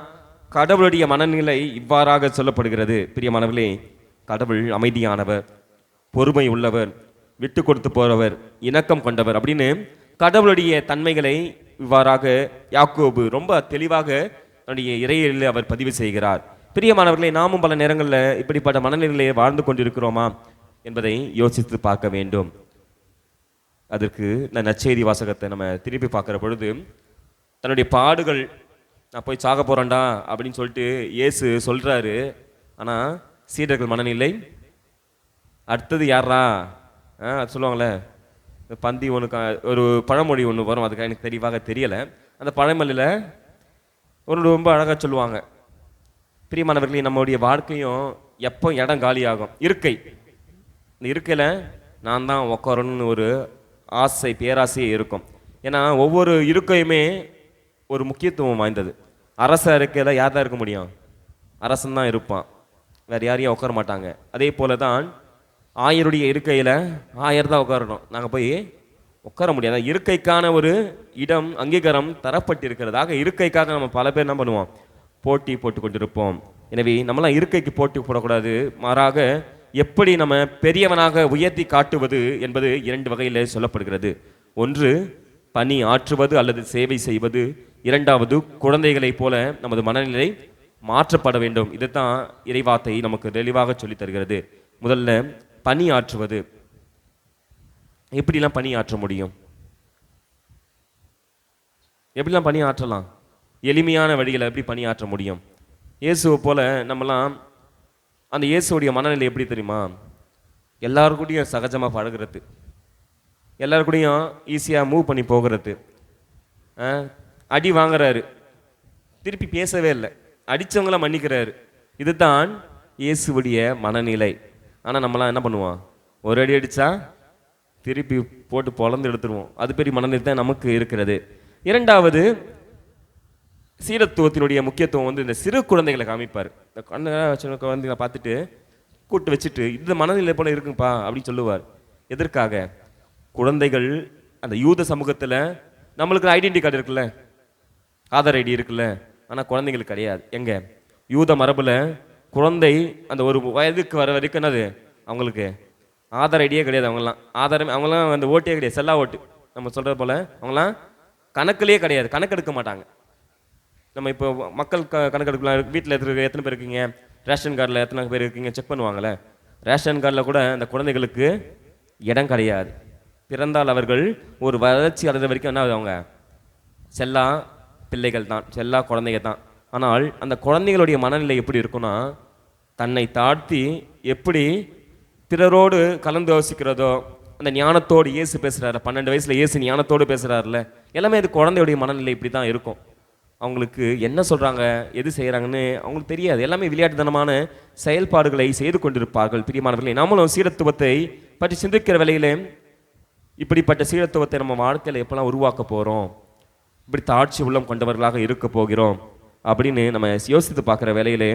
கடவுளுடைய மனநிலை இவ்வாறாக சொல்லப்படுகிறது. பிரியமானவர்களே, கடவுள் அமைதியானவர், பொறுமை உள்ளவர், விட்டு கொடுத்து போறவர், இணக்கம் கொண்டவர் அப்படின்னு கடவுளுடைய தன்மைகளை இவ்வாறாக யாக்கோபு ரொம்ப தெளிவாக தன்னுடைய இறையிலே அவர் பதிவு செய்கிறார். பிரியமானவர்களே, நாமும் பல நேரங்களில் இப்படிப்பட்ட மனநிலையை வாழ்ந்து கொண்டிருக்கிறோமா என்பதை யோசித்து பார்க்க வேண்டும். அதற்கு நான் நற்செய்தி வாசகத்தை நம்ம திருப்பி பார்க்குற பொழுது, தன்னுடைய பாடுகள், நான் போய் சாக போகிறேன்டா அப்படின்னு சொல்லிட்டு இயேசு சொல்கிறாரு. ஆனால் சீடர்கள் மனநிலை அடுத்தது யாரா சொல்லுவாங்களே, பந்தி ஒன்று ஒரு பழமொழி ஒன்று வரும், அதுக்கு எனக்கு தெளிவாக தெரியலை. அந்த பழமொழியில் ஒன்று ரொம்ப அழகாக சொல்லுவாங்க. பிரியமானவர்களே, நம்மளுடைய வாழ்க்கையும் எப்போ இடம் காலியாகும், இருக்கை இந்த இருக்கையில் நான் தான் உட்காரணும்னு ஒரு ஆசை, பேராசையே இருக்கும். ஏன்னா ஒவ்வொரு இருக்கையுமே ஒரு முக்கியத்துவம் வாய்ந்தது. அரச இருக்கையில் யார் தான் இருக்க முடியும்? அரசன் தான் இருப்பான், வேறு யாரையும் உட்கார மாட்டாங்க. அதே போல தான் ஆயருடைய இருக்கையில் ஆயர் தான் உட்காரணும், நாங்கள் போய் உட்கார முடியாது. இருக்கைக்கான ஒரு இடம் அங்கீகாரம் தரப்பட்டிருக்கிறதாக இருக்கைக்காக நம்ம பல பேர் என்ன பண்ணுவோம்? போட்டி போட்டு கொண்டிருப்போம். எனவே நம்மளாம் இருக்கைக்கு போட்டி போடக்கூடாது. மாறாக எப்படி நம்ம பெரியவனாக உயர்த்தி காட்டுவது என்பது 2 வகையில் சொல்லப்படுகிறது. ஒன்று பணி ஆற்றுவது அல்லது சேவை செய்வது. இரண்டாவது குழந்தைகளைப் போல நமது மனநிலை மாற்றப்பட வேண்டும். இதுதான் இறைவார்த்தை நமக்கு தெளிவாக சொல்லித் தருகிறது. முதல்ல பணி ஆற்றுவது. எப்படிலாம் பணி ஆற்ற முடியும்? எப்படிலாம் பணி ஆற்றலாம்? எளிமையான வழிகளை எப்படி பணி ஆற்ற முடியும்? இயேசுவை போல நம்மலாம் அந்த இயேசுடைய மனநிலை எப்படி தெரியுமா? எல்லாருக்கூடையும் சகஜமாக பழகிறது, எல்லாருக்கூடையும் ஈஸியாக மூவ் பண்ணி போகிறது. அடி வாங்குறாரு, திருப்பி பேசவே இல்லை, அடித்தவங்கள மன்னிக்கிறாரு. இதுதான் இயேசுவுடைய மனநிலை. ஆனால் நம்மளாம் என்ன பண்ணுவோம்? ஒரு அடி அடித்தா திருப்பி போட்டு பொழந்து எடுத்துருவோம். அது பெரிய மனநிலை தான் நமக்கு இருக்கிறது. இரண்டாவது சீரத்துவத்தினுடைய முக்கியத்துவம் வந்து இந்த சிறு குழந்தைகளை காமிப்பார். இந்த குழந்தைகளை பார்த்துட்டு கூட்டு வச்சுட்டு இந்த மனநிலை போல இருக்குப்பா அப்படின்னு சொல்லுவார். எதற்காக? குழந்தைகள் அந்த யூத சமூகத்தில் நம்மளுக்கு ஐடென்டி கார்டு இருக்குல்ல, ஆதார் ஐடி இருக்குல்ல, ஆனால் குழந்தைங்களுக்கு கிடையாது. எங்க யூத மரபில் குழந்தை அந்த ஒரு வயதுக்கு வர வரைக்கும் என்னது அவங்களுக்கு ஆதார் ஐடியே கிடையாது. அவங்களாம் அந்த ஓட்டே கிடையாது, செல்லா ஓட்டு நம்ம சொல்கிறது போல். அவங்களாம் கணக்குலேயே கிடையாது, கணக்கெடுக்க மாட்டாங்க. நம்ம இப்போ மக்கள் கணக்கெடுக்கலாம். வீட்டில் எத்தனை பேர் இருக்கீங்க, ரேஷன் கார்டில் எத்தனை பேர் இருக்கீங்க செக் பண்ணுவாங்கள்ல. ரேஷன் கார்டில் கூட அந்த குழந்தைகளுக்கு இடம் கிடையாது. பிறந்தால் அவர்கள் ஒரு வளர்ச்சி அடைந்த வரைக்கும் என்ன ஆகுது? அவங்க செல்லா பிள்ளைகள் தான், செல்லா குழந்தைங்க தான். ஆனால் அந்த குழந்தைகளுடைய மனநிலை எப்படி இருக்குன்னா, தன்னை தாழ்த்தி எப்படி பிறரோடு கலந்து யோசிக்கிறதோ, அந்த ஞானத்தோடு இயேசு பேசுகிறாரு. 12 வயசில் இயேசு ஞானத்தோடு பேசுகிறாருல, எல்லாமே அது குழந்தையுடைய மனநிலை இப்படி தான் இருக்கும். அவங்களுக்கு என்ன சொல்கிறாங்க, எது செய்கிறாங்கன்னு அவங்களுக்கு தெரியாது. எல்லாமே விளையாட்டுத்தனமான செயல்பாடுகளை செய்து கொண்டிருப்பார்கள். பிரியமானவர்களே, நாமளும் சீரத்துவத்தை பற்றி சிந்திக்கிற வேளையிலே இப்படிப்பட்ட சீரத்துவத்தை நம்ம வாழ்க்கையில் எப்போல்லாம் உருவாக்க போகிறோம், இப்படி தாட்சி உள்ளம் கொண்டவர்களாக இருக்க போகிறோம் அப்படின்னு நம்ம யோசித்து பார்க்குற வேளையிலே,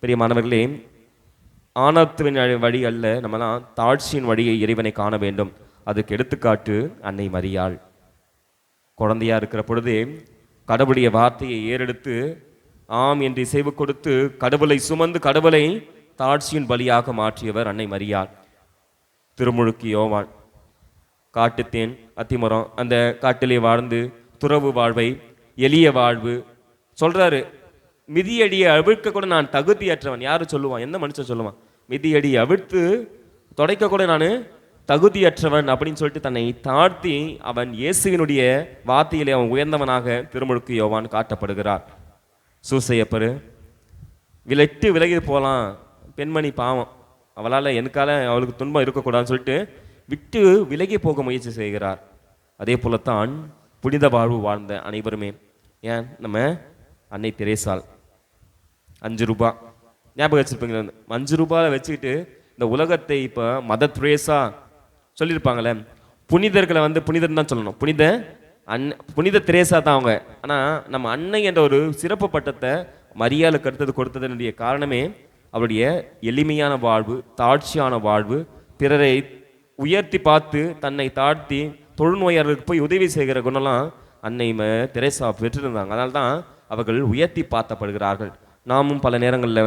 பிரியமானவர்களே, ஆணவத்தின் வழி அல்ல, நம்மலாம் தாட்சியின் வழியை இறைவனை காண வேண்டும். அதுக்கு எடுத்துக்காட்டு அன்னை மரியாள். குழந்தையாக இருக்கிற பொழுதே கடவுளுடைய வார்த்தையை ஏறெடுத்து ஆம் என்று இசைவு கொடுத்து கடவுளை சுமந்து கடவுளை தாட்சியின் பலியாக மாற்றியவர் அன்னை மரியாள். திருமுழுக்கு யோவான் காட்டுத்தேன் அத்திமரம், அந்த காட்டிலே வாழ்ந்து துறவு வாழ்வை, எளிய வாழ்வு சொல்றாரு. மிதியடியை அவிழ்க்க கூட நான் தகுதியற்றவன். யாரு சொல்லுவான்? எந்த மனுஷன் சொல்லுவான்? மிதியடியை அவிழ்த்து தொடைக்க கூட நான் தகுதியற்றவன் அப்படின்னு சொல்லிட்டு தன்னை தாழ்த்தி அவன் இயேசுவினுடைய வார்த்தையிலே அவன் உயர்ந்தவனாக திருமுழுக்கு யோவான் காட்டப்படுகிறார். சூசையப்பரு விலட்டு விலகி போகலாம், பெண்மணி பாவம், அவளால் அவளுக்கு துன்பம் இருக்கக்கூடாதுன்னு சொல்லிட்டு விட்டு விலகி போக முயற்சி செய்கிறார். அதே போலத்தான் புனித வாழ்வு வாழ்ந்த அனைவருமே. ஏன் நம்ம அன்னை தெரேசாள் 5 ரூபா ஞாபகம் வச்சுருப்பீங்க. 5 ரூபாய் வச்சுக்கிட்டு இந்த உலகத்தை இப்போ மத துரேசா சொல்லியிருப்பாங்களே, புனிதர்களை புனிதர்னு தான் சொல்லணும். புனித தெரேசா தான் அவங்க. ஆனால் நம்ம அன்னை என்ற ஒரு சிறப்பு பட்டத்தை மரியாளுக்கு அடுத்தது கொடுத்ததனுடைய காரணமே அவருடைய எளிமையான வாழ்வு, தாட்சியான வாழ்வு, பிறரை உயர்த்தி பார்த்து தன்னை தாழ்த்தி தொழுநோயாளர்களுக்கு போய் உதவி செய்கிற குணம்லாம் அன்னை தெரேசா பெற்றிருந்தாங்க. அதனால தான் அவர்கள் உயர்த்தி பார்த்தப்படுகிறார்கள். நாமும் பல நேரங்களில்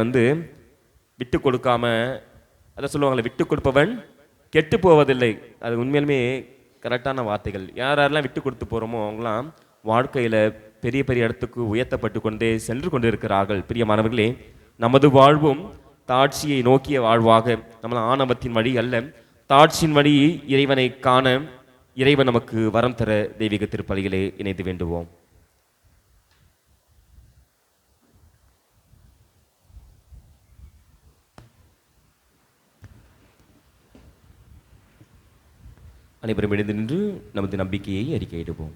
விட்டு கொடுக்காம, அதை சொல்லுவாங்களே, விட்டு கொடுப்பவன் கெட்டு போவதில்லை. அது உண்மையிலுமே கரெக்டான வார்த்தைகள். யாரெல்லாம் விட்டு கொடுத்து போகிறோமோ அவங்களாம் வாழ்க்கையில் பெரிய பெரிய இடத்துக்கு உயர்த்தப்பட்டு கொண்டே சென்று கொண்டு இருக்கிறார்கள். பிரியமானவர்களே, நமது வாழ்வும் தாட்சியை நோக்கிய வாழ்வாக, நம்மள ஆணவத்தின் வழி அல்ல, தாட்சியின் வழி இறைவனை காண இறைவன் நமக்கு வரம் தர தெய்வீக திருப்பலிகளே இணைந்து வேண்டுவோம். அனைவரும் எழுந்து நின்று நமது நம்பிக்கையை அறிக்கையிடுவோம்.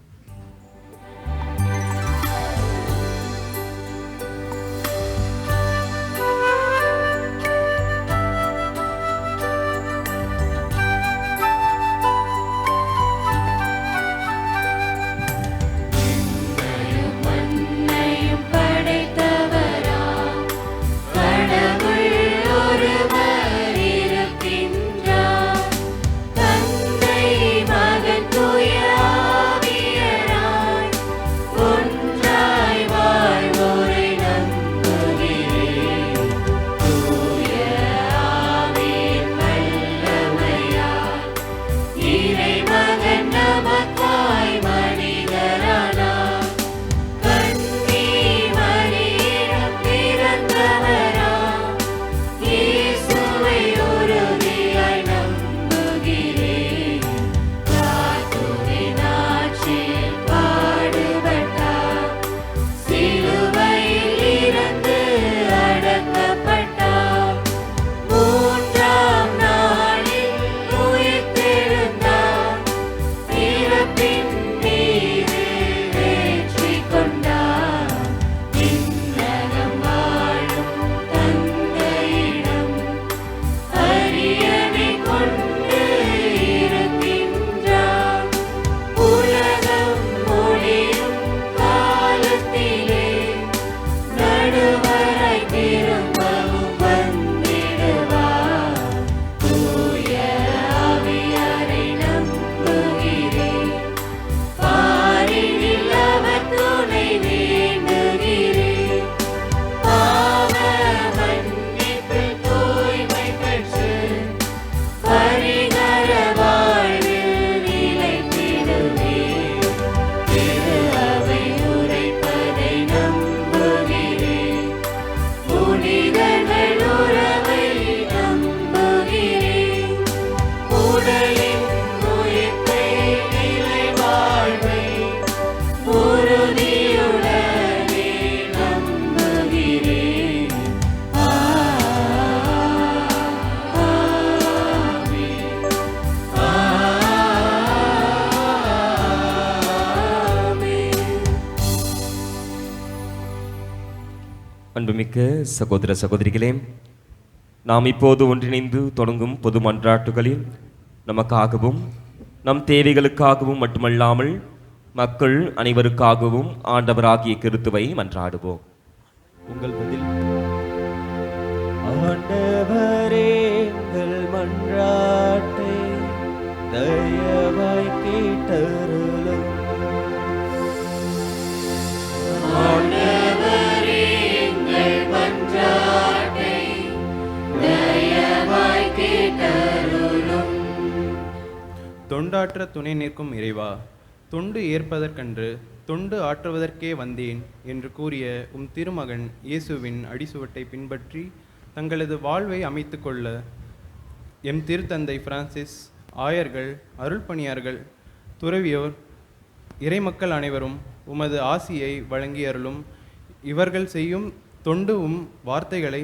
அன்புமிக்க சகோதர சகோதரிகளே, நாம் இப்போது ஒன்றிணைந்து தொடங்கும் பொது மன்றாட்டுகளில் நமக்காகவும் நம் தேவைகளுக்காகவும் மட்டுமல்லாமல் மக்கள் அனைவருக்காகவும் ஆண்டவராகிய கிறிஸ்துவை மன்றாடுவோம். உங்கள் பதில். ஆண்டவரே எங்கள் மன்றாட்டை தயவாய் கேட்டருளும். ஆண்டவரே எங்கள் மன்றாட்டை தயவாய் கேட்டருளும். தொண்டாற்ற துணை நிற்கும் இறைவா, தொண்டு ஏற்பதற்கன்று தொண்டு ஆற்றுவதற்கே வந்தேன் என்று கூறிய உம் திருமகன் இயேசுவின் அடிசுவட்டை பின்பற்றி தங்களது வாழ்வை அமைத்து கொள்ள எம் திருத்தந்தை பிரான்சிஸ், ஆயர்கள், அருள்பணியார்கள், துறவியோர், இறைமக்கள் அனைவரும் உமது ஆசியை வழங்கி அருளும். இவர்கள் செய்யும் தொண்டு வார்த்தைகளை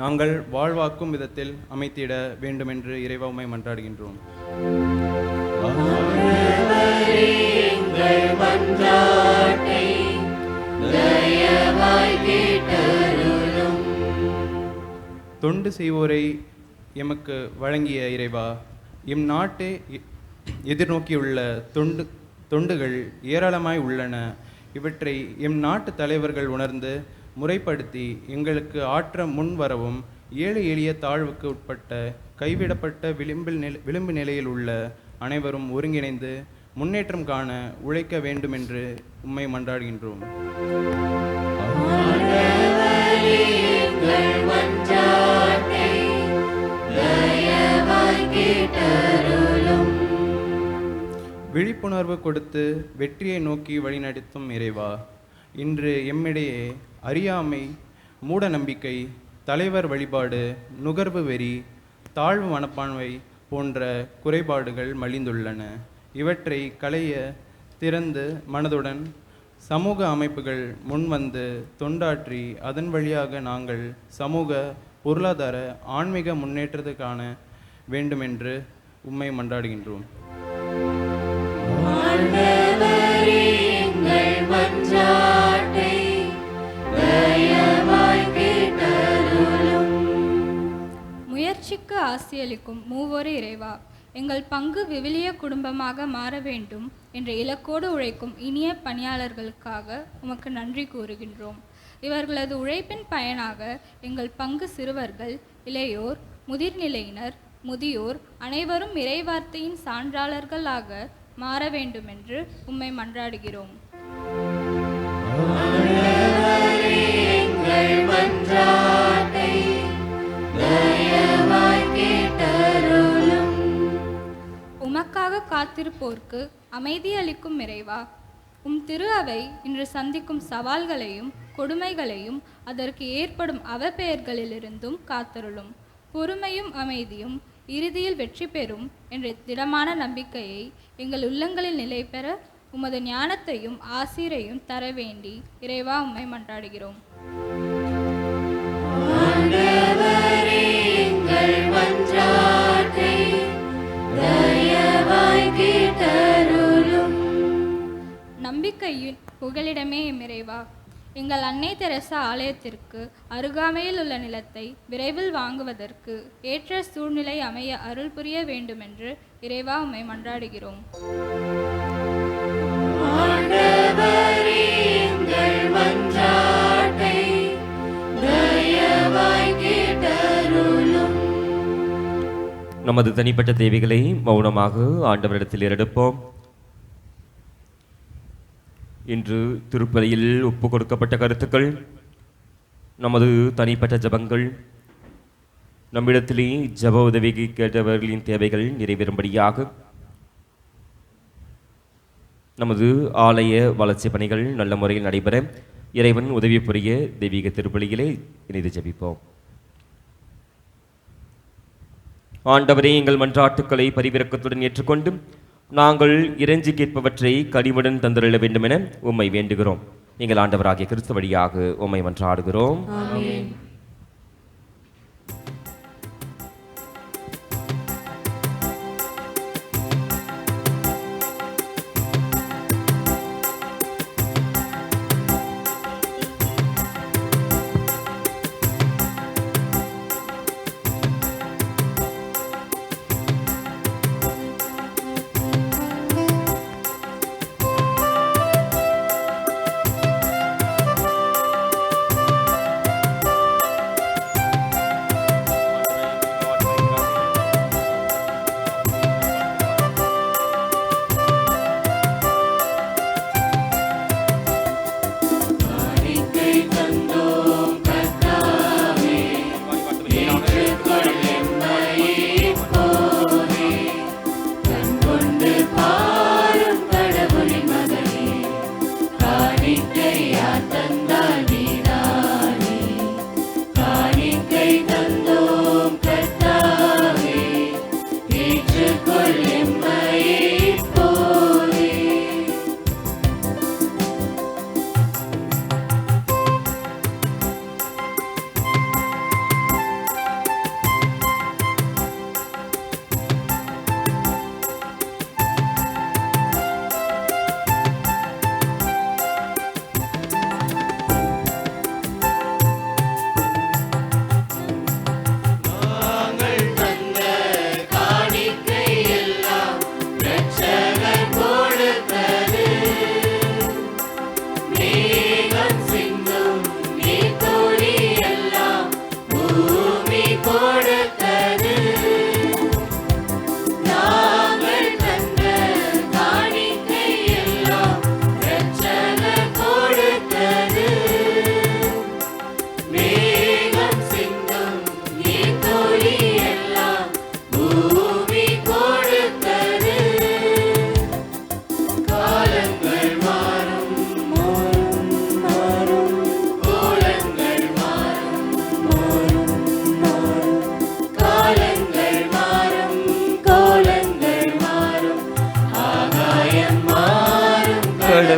நாங்கள் வாழ்வாக்கும் விதத்தில் அமைத்திட வேண்டுமென்று இறைவா உம்மை மன்றாடுகின்றோம். எங்கள் மன்றாட்டை தயவாய் கேட்டருளும். தொண்டு செய்வோரை எமக்கு வழங்கிய இறைவா, எம் நாட்டை எதிர்நோக்கியுள்ள தொண்டுகள் ஏராளமாய் உள்ளன. இவற்றை எம் நாட்டு தலைவர்கள் உணர்ந்து முறைப்படுத்தி எங்களுக்கு ஆற்ற முன்வரவும், ஏழை எளிய தாழ்வுக்கு உட்பட்ட கைவிடப்பட்ட விளிம்பு நிலையில் உள்ள அனைவரும் ஒருங்கிணைந்து முன்னேற்றம் காண உழைக்க வேண்டுமென்று உம்மை மன்றாடுகின்றோம். விழிப்புணர்வு கொடுத்து வெற்றியை நோக்கி வழிநடத்தும் இறைவா, இன்று எம்மிடையே அறியாமை, மூட நம்பிக்கை, தலைவர் வழிபாடு, நுகர்வு வெறி, தாழ்வு மனப்பான்மை போன்ற குறைபாடுகள் மலிந்துள்ளன. இவற்றை களைய திறந்து மனதுடன் சமூக அமைப்புகள் முன்வந்து தொண்டாற்றி அதன் வழியாக நாங்கள் சமூக, பொருளாதார, ஆன்மீக முன்னேற்றத்தை காண வேண்டுமென்று உம்மை மன்றாடுகின்றோம். முயற்சிக்கு ஆசியளிக்கும் மூவொரு இறைவா, எங்கள் பங்கு விவிலிய குடும்பமாக மாற வேண்டும் என்ற இலக்கோடு உழைக்கும் இனிய பணியாளர்களுக்காக உமக்கு நன்றி கூறுகின்றோம். இவர்களது உழைப்பின் பயனாக எங்கள் பங்கு சிறுவர்கள், இளையோர், முதிர்நிலையினர், முதியோர் அனைவரும் இறைவார்த்தையின் சான்றாளர்களாக மாற வேண்டுமென்று உம்மை மன்றாடுகிறோம். உமக்காக காத்திருப்போர்க்கு அமைதி அளிக்கும் இறைவா, உம் திரு அவை இன்று சந்திக்கும் சவால்களையும் கொடுமைகளையும் அதற்கு ஏற்படும் அவப்பெயர்களிலிருந்தும் காத்தருளும். பொறுமையும் அமைதியும் இறுதியில் வெற்றி பெறும் என்ற திடமான நம்பிக்கையை எங்கள் உள்ளங்களில் நிலை பெற உமது ஞானத்தையும் ஆசிரையும் தர வேண்டி இறைவா உம்மை மன்றாடுகிறோம். நம்பிக்கையின் புகலிடமே இறைவா, எங்கள் அன்னை தெரசா ஆலயத்திற்கு அருகாமையில் உள்ள நிலத்தை விரைவில் வாங்குவதற்கு ஏற்ற சூழ்நிலை அமைய அருள் புரிய வேண்டுமென்று இறைவா உம்மை மன்றாடுகிறோம். நமது தனிப்பட்ட தேவைகளை மௌனமாக ஆண்டவரிடத்தில் எடுப்போம். இன்று திருப்பலியில் ஒப்பு கொடுக்கப்பட்ட கருத்துக்கள், நமது தனிப்பட்ட ஜபங்கள், நம்மிடத்திலே ஜப உதவி கேட்டவர்களின் தேவைகள் நிறைவேறும்படியாக நமது ஆலய வளர்ச்சி பணிகள் நல்ல முறையில் நடைபெற இறைவன் உதவி புரிய தெய்வீக திருப்பலியிலே இணைந்து ஜபிப்போம். ஆண்டவரே, எங்கள் மன்றாட்டுக்களை பரிவிரக்கத்துடன் ஏற்றுக்கொண்டு நாங்கள் இறைஞ்சி கேட்பவற்றை கனிவுடன் தந்தருள வேண்டும் என உம்மை வேண்டுகிறோம். எங்கள் ஆண்டவராகிய கிறிஸ்து வழியாக உம்மை மன்றாடுகிறோம். ஆமென்.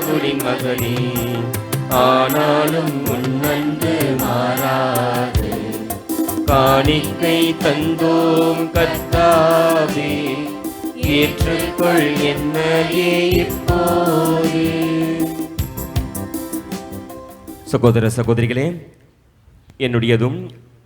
கடவுளின் மகனே, ஆனாலும் உன் அன்பு மாறாது. காணிக்கை தந்தோம் கர்த்தாவே, ஏற்றுக்கொள் என்னையே இப்போது. சகோதர சகோதரிகளே, என்னுடையதும்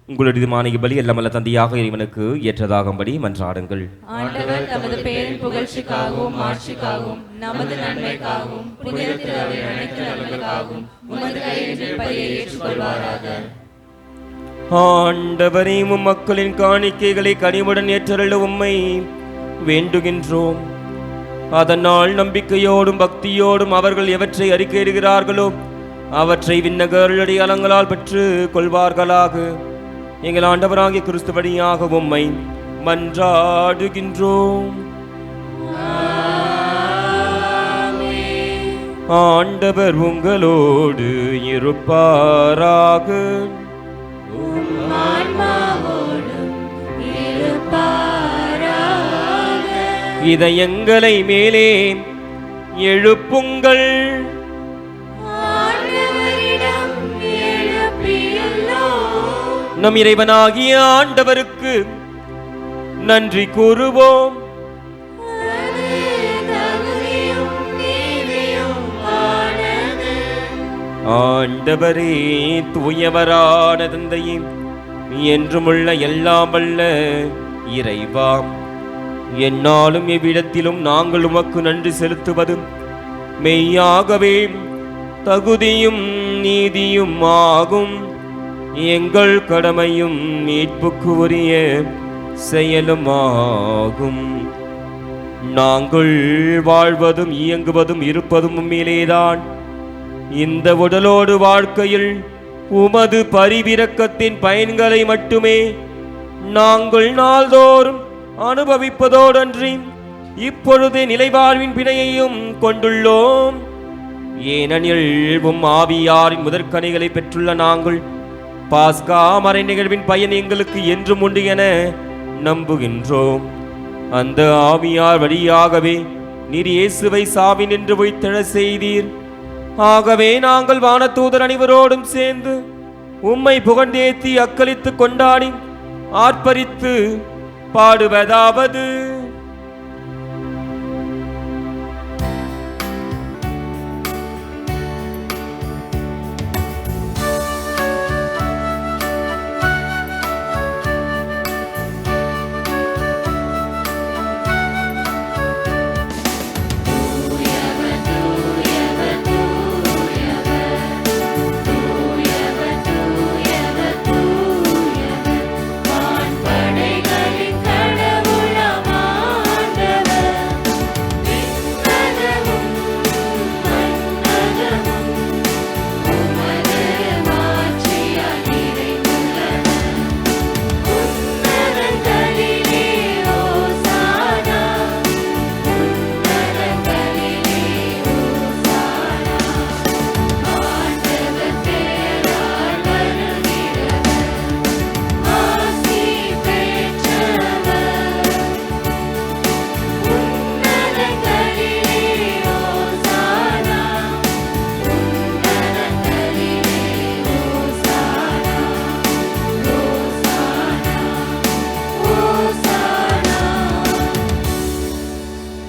உங்களுடையதுமான பலி எல்லாமல்ல தந்தையாக இறைவனுக்கு ஏற்றதாகும்படி மன்றாடுங்கள். ஆண்டவர் தமது பெயரின் புகழ்ச்சிக்காகவும் மாட்சிக்காகவும் நமது நன்மைக்காகவும் புனித திருஅவையின் அனைத்து நலன்களுக்காகவும் உமது கையிலிருந்து பலியை ஏற்றுக்கொள்வாராக. ஆண்டவரே, உம் மக்களின் காணிக்கைகளை கனிவுடன் ஏற்றருள உம்மை வேண்டுகின்றோம். அதனால் நம்பிக்கையோடும் பக்தியோடும் அவர்கள் எவற்றை அறிக்கையிடுகிறார்களோ அவற்றை விண்ணகருடைய அலங்களால் பெற்று கொள்வார்களாக. எங்கள் ஆண்டவராகிய கிறிஸ்து வழியாக உம்மை மன்றாடுகின்றோம். ஆண்டவர் உங்களோடு இருப்பாராக. இதயங்களை மேலே எழுப்புங்கள். நம் இறைவனாகிய ஆண்டவருக்கு நன்றி கூறுவோம். ஆண்டவரே, தூயவரான தந்தையே, என்றுமுள்ள எல்லாம் வல்ல இறைவா, என்னாலும் எவ்விடத்திலும் நாங்கள் உமக்கு நன்றி செலுத்துவது மெய்யாகவே தகுதியும் நீதியும் ஆகும். எங்கள் கடமையும் மீட்புக்கு உரிய செயலும் ஆகும். நாங்கள் வாழ்வதும் இயங்குவதும் இருப்பதும் உண்மையிலேதான். இந்த உடலோடு வாழ்க்கையில் உமது பரிவிரக்கத்தின் பயன்களை மட்டுமே நாங்கள் நாள்தோறும் அனுபவிப்பதோடன்றி இப்பொழுது நிலைவாழ்வின் பிணையையும் கொண்டுள்ளோம். ஏனெனில் உம் ஆவியாரின் முதற்கனிகளை பெற்றுள்ள நாங்கள் பாஸ்கா மறை நிகழ்வின் பயன் எங்களுக்கு என்றும் உண்டு என நம்புகின்றோம். அந்த ஆவியார் வழியாகவே நீர் இயேசுவை சாவினின்று உயிர்த்தெழ செய்தீர். ஆகவே நாங்கள் வானதூதர் அனைவரோடும் சேர்ந்து உம்மை புகழ்ந்தேத்தி அக்களித்து கொண்டாடி ஆர்ப்பரித்து பாடுவதாவது: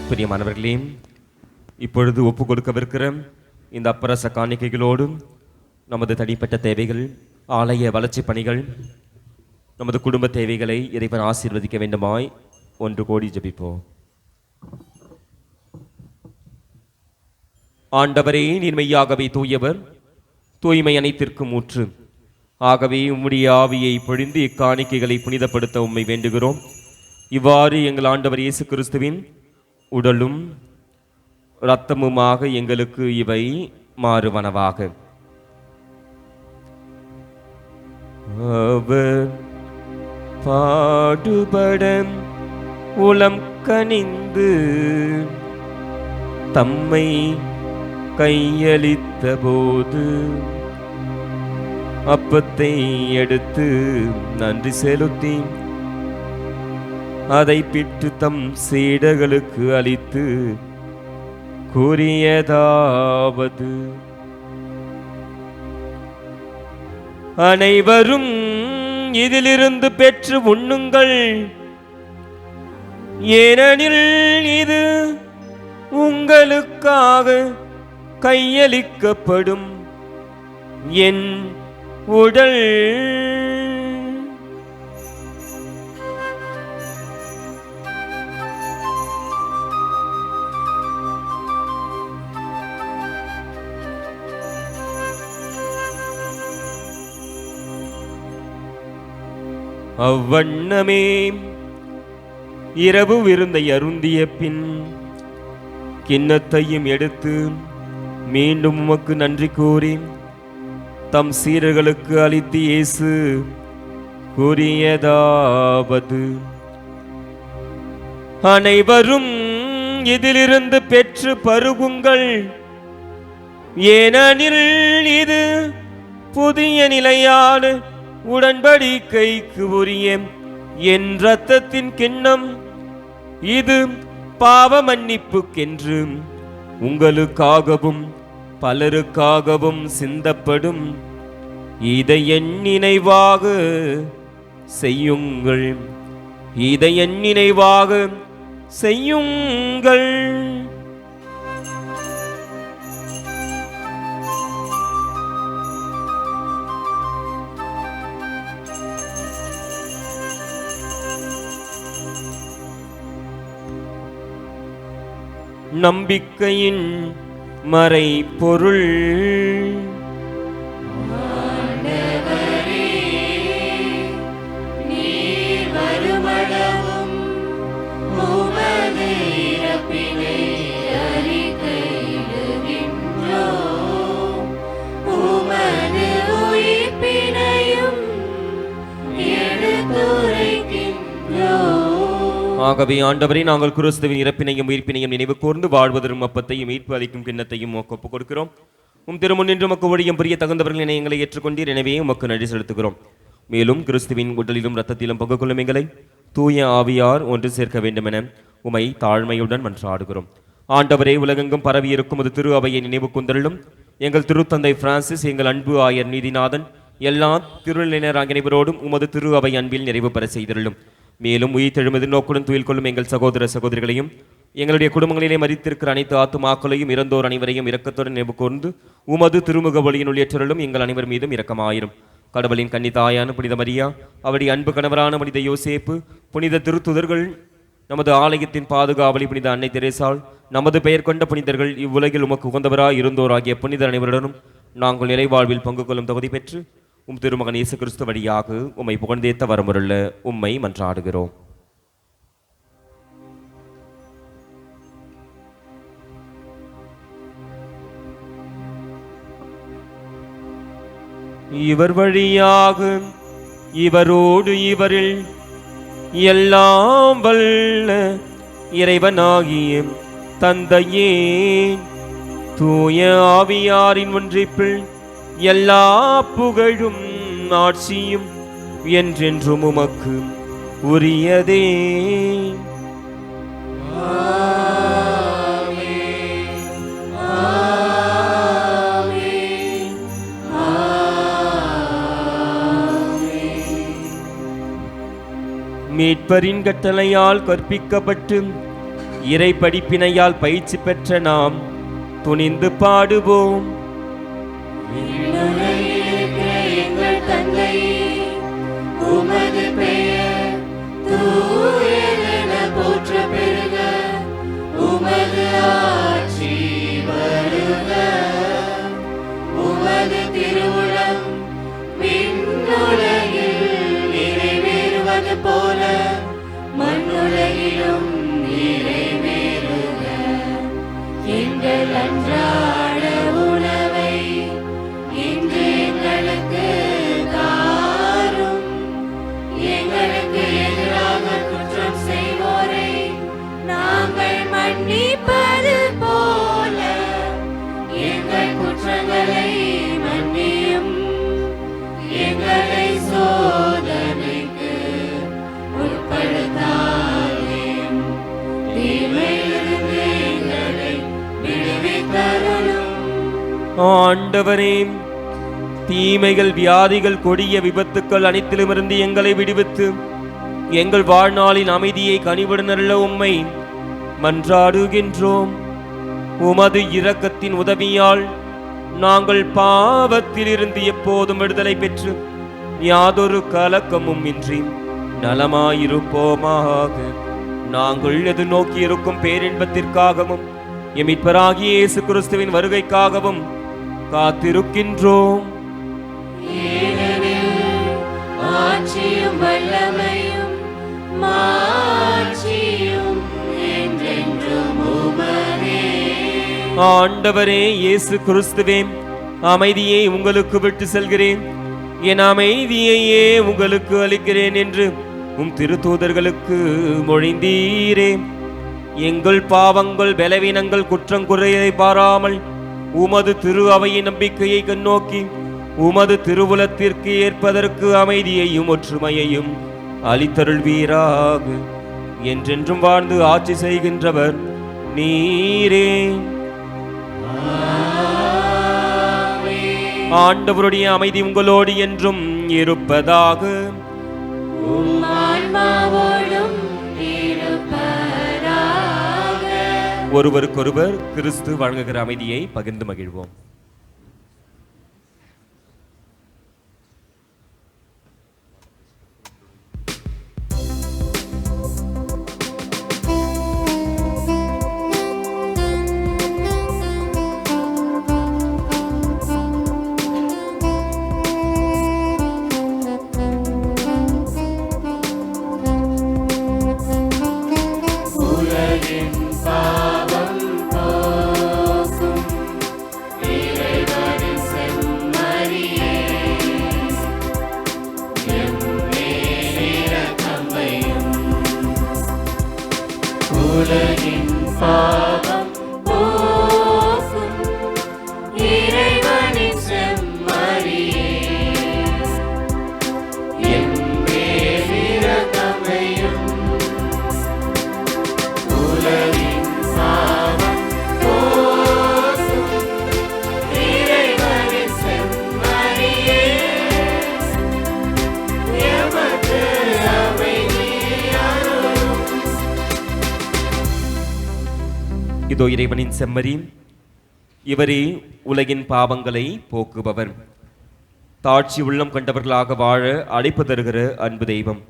பிரியமானவர்களே, இப்பொழுது ஒப்பு கொடுக்கவிருக்கிற இந்த அப்பரச காணிக்கைகளோடு நமது தனிப்பட்ட தேவைகள், ஆலய வளர்ச்சி பணிகள், நமது குடும்ப தேவைகளை இறைவன் ஆசீர்வதிக்க வேண்டுமாய் ஒன்று கோடி ஜெபிப்போம். ஆண்டவரே, நீர் மெய்யாகவே தூயவர், தூய்மை அனைத்திற்கும் ஊற்று. ஆகவே உம்முடைய ஆவியை பொழிந்து இக்காணிக்கைகளை புனிதப்படுத்த உம்மை வேண்டுகிறோம். இவ்வாறு எங்கள் ஆண்டவர் இயேசு கிறிஸ்துவின் உடலும் இரத்தமுமாக எங்களுக்கு இவை மாறுவனவாக. அவர் பாடுபட உளம் கனிந்து தம்மை கையளித்த போது அப்பத்தை எடுத்து நன்றி செலுத்தி அதை பிட்டு தம் சீடர்களுக்கு அளித்து கூறியதாவது: அனைவரும் இதிலிருந்து பெற்று உண்ணுங்கள், ஏனெனில் இது உங்களுக்காக கையளிக்கப்படும் என் உடல். அவ்வண்ணமே இரவு விருந்தை அருந்திய பின் கிண்ணத்தையும் எடுத்து மீண்டும் உமக்கு நன்றி கூறி தம் சீடர்களுக்கு அளித்து இயேசு கூறியதாவது: அனைவரும் இதிலிருந்து பெற்று பருகுங்கள், ஏனெனில் இது புதிய நிலையான உடன்படிக்கைக்கு உரிய என் இரத்தத்தின் கிண்ணம். இது பாவ மன்னிப்புக்கென்று உங்களுக்காகவும் பலருக்காகவும் சிந்தப்படும். இதை என் நினைவாக செய்யுங்கள், இதை என் நினைவாக செய்யுங்கள். நம்பிக்கையின் மறைபொருள். ஆகவே ஆண்டவரே, நாங்கள் கிறிஸ்துவின் இறப்பினையும் உயிர்ப்பினையும் நினைவு கூர்ந்து வாழ்வதற்கும் அப்பத்தையும் மீட்பு அளிக்கும் கிண்ணத்தையும் ஒப்புக் கொடுக்கிறோம். திருமுன் நின்று உமக்கு ஊழியம் புரிய தகுந்தவர்கள் என எங்களை ஏற்றுக்கொண்டீர். எனவே உமக்கு நன்றி செலுத்துகிறோம். மேலும் கிறிஸ்துவின் உடலிலும் இரத்தத்திலும் பங்கு கொள்ளும் எங்களை தூய ஆவியார் ஒன்று சேர்க்க வேண்டும் என உமை தாழ்மையுடன் மன்றாடுகிறோம். ஆண்டவரே, உலகெங்கும் பரவியிருக்கும் அது திரு அவையை நினைவு கூர்ந்தருளும். எங்கள் திருத்தந்தை பிரான்சிஸ், எங்கள் அன்பு ஆயர் நீதிநாதன், எல்லா திருநிலையினர் அனைவரோடும் உமது திரு அவை அன்பில் நிறைவு பெற செய்திருளும். மேலும் உயிர்த்தெழுமது நோக்குடன் துயில் கொள்ளும் எங்கள் சகோதர சகோதரிகளையும் எங்களுடைய குடும்பங்களிலே மரித்திருக்கிற அனைத்து ஆத்துமாக்களையும் இறந்தோர் அனைவரையும் இரக்கத்துடன் நினைவு கூர்ந்து உமது திருமுக ஒளியின் ஒளியேற்றலும் எங்கள் அனைவர் மீதும் இரக்கமாயிரும். கடவுளின் கன்னி தாயான புனித மரியா, அவருடைய அன்பு கணவரான புனித யோசேப்பு, புனித திருத்துதர்கள், நமது ஆலயத்தின் பாதுகாவலி புனித அன்னை தெரேசாள், நமது பெயர் கொண்ட புனிதர்கள், இவ்வுலகில் உமக்கு உகந்தவராய் இருந்தோர் ஆகிய புனிதர் அனைவருடனும் நாங்கள் நிலைவாழ்வில் பங்கு கொள்ளும் தகுதி பெற்று திருமகன் இயேசு கிறிஸ்து வழியாக உம்மை புகழ்ந்தேத்த வரமுறுள்ள உம்மை மன்றாடுகிறோம். இவர் வழியாக இவரோடு இவரில் எல்லாம் வல்ல இறைவனாகிய தந்தையே, தூய ஆவியாரின் ஒன்றிப்பில் எல்லா புகழும் ஆட்சியும் என்றென்றும் உமக்கு உரியதே. மீட்பரின் கட்டளையால் கற்பிக்கப்பட்டு இறை படிப்பினையால் பயிற்சி பெற்ற நாம் துணிந்து பாடுவோம். எங்கள் தந்தையே, உமது பெயர் தூயதென போற்ற பெறுக, உமது ஆட்சி வருக, உமது திருவுளம் விண்ணுலகில் நிறைவேறுவது போல மண்ணுலகிலும் நிறைவேறுக. எங்கள் அன்றாட உணவை இன்று எங்களுக்கு தாரும். எங்களுக்கு எதிராக குற்றம் செய்வோரை நாங்கள் மன்னிப்பது போல எங்கள் குற்றங்களை மன்னியும். எங்களை சோதனைக்கு உட்படுத்தாதேயும், ஆண்டவரே, தீமைகள், வியாதிகள், கொடிய விபத்துக்கள் அனைத்திலுமிருந்து எங்களை விடுவித்து எங்கள் வாழ்நாளின் அமைதியை கனிவுடனருள உம்மை மன்றாடுகின்றோம். உமது இரக்கத்தின் உதவியால் நாங்கள் பாவத்திலிருந்து எப்போதும் விடுதலை பெற்று யாதொரு கலக்கமும் இன்றி நலமாயிருப்போமாக. நாங்கள் எதிர்நோக்கி இருக்கும் பேரின்பத்திற்காகவும் எமிட்பராகிய இயேசு கிறிஸ்துவின் வருகைக்காகவும் காத்திருக்கின்றோம். ஆட்சியும் வல்லமையும் மாட்சியும் என்றென்றும் உமதே. ஆண்டவரே இயேசு கிறிஸ்துவே, அமைதியை உங்களுக்கு விட்டு செல்கிறேன், என் அமைதியையே உங்களுக்கு அளிக்கிறேன் என்று உம் திருத்தூதர்களுக்கு மொழிந்தீரே. எங்கள் பாவங்கள், பலவீனங்கள், குற்றங்குறையை பாராமல் உமது திரு அவையின் நம்பிக்கையை கண்ணோக்கி உமது திருவுலத்திற்கு ஏற்பதற்கு அமைதியையும் ஒற்றுமையையும் அளித்தருள்வீராக. என்றென்றும் வாழ்ந்து ஆட்சி செய்கின்றவர் நீரே. ஆண்டவருடைய அமைதி உங்களோடு என்றும் இருப்பதாக. ஒருவருக்கொருவர் கிறிஸ்து வழங்குகிற அமைதியை பகிர்ந்து மகிழ்வோம். இதோ இறைவனின் செம்மறி, இவரே உலகின் பாவங்களை போக்குபவர். தாட்சி உள்ளம் கண்டவர்களாக வாழ அழைப்பு தருகிற அன்பு தெய்வம்.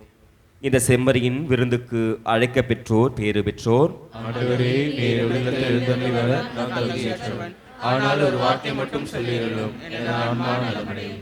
இந்த செம்மறியின் விருந்துக்கு அழைக்க பெற்றோர் பேறு பெற்றோர். ஆனால் ஒரு வார்த்தை மட்டும் சொல்லியுள்ளோம், என் ஆன்மா நலமடையும்.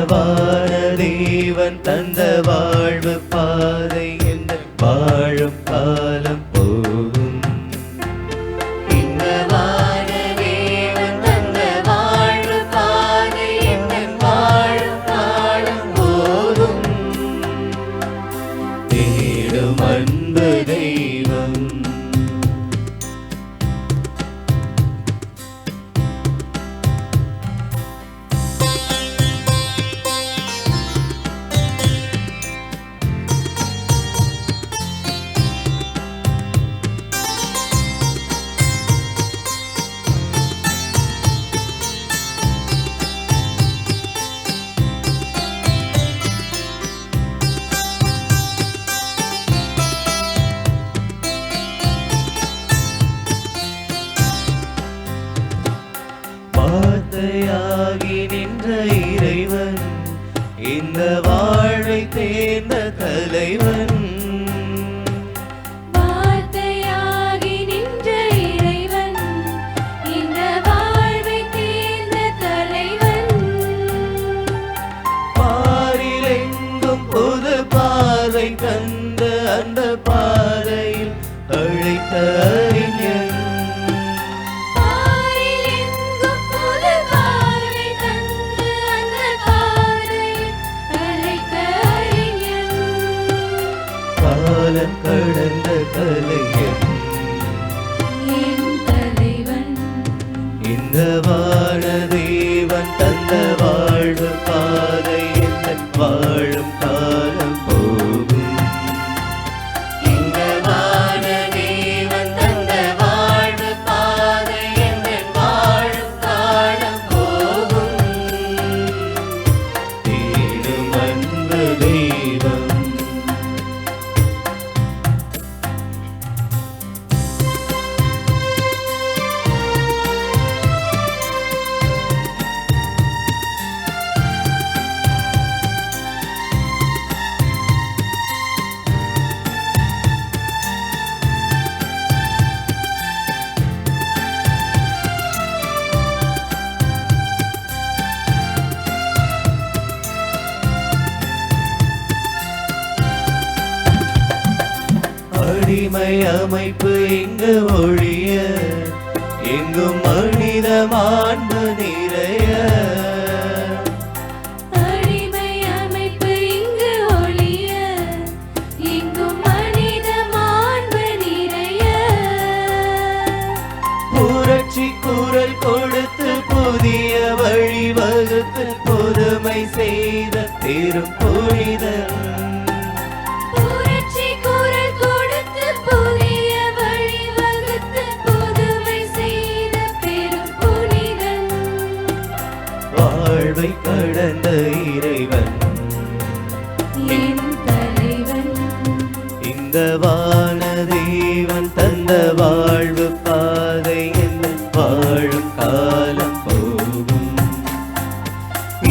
வானதேவன் தந்த வாழ்வு பாதை என்ற வாழும் காலம் போகும். இந்த வானதேவன் தந்த வாழ்வு பாதை என்ற வாழும் காலம் போகும். அடிமை அமைப்பு இங்கு ஒழிய எங்கும் மனித மாண்பு நிறைய. அடிமை அமைப்பு இங்கு ஒழிய இங்கும் மனித மாண்பு நிறைய. புரட்சி குரல் கொடுத்து புதிய வழி வகுத்து புதுமை செய்த பெரும் புனிதன். புரட்சி குரல் கொடுத்து புதிய வழி வகுத்து புதுமை செய்த பெரும் புனிதன். வாழ்வை கடந்த இறைவன் என் தலைவன். இந்த வானதேவன் தந்த வாழ்வு பாதை என்ன வாழும் காலம் போகும்.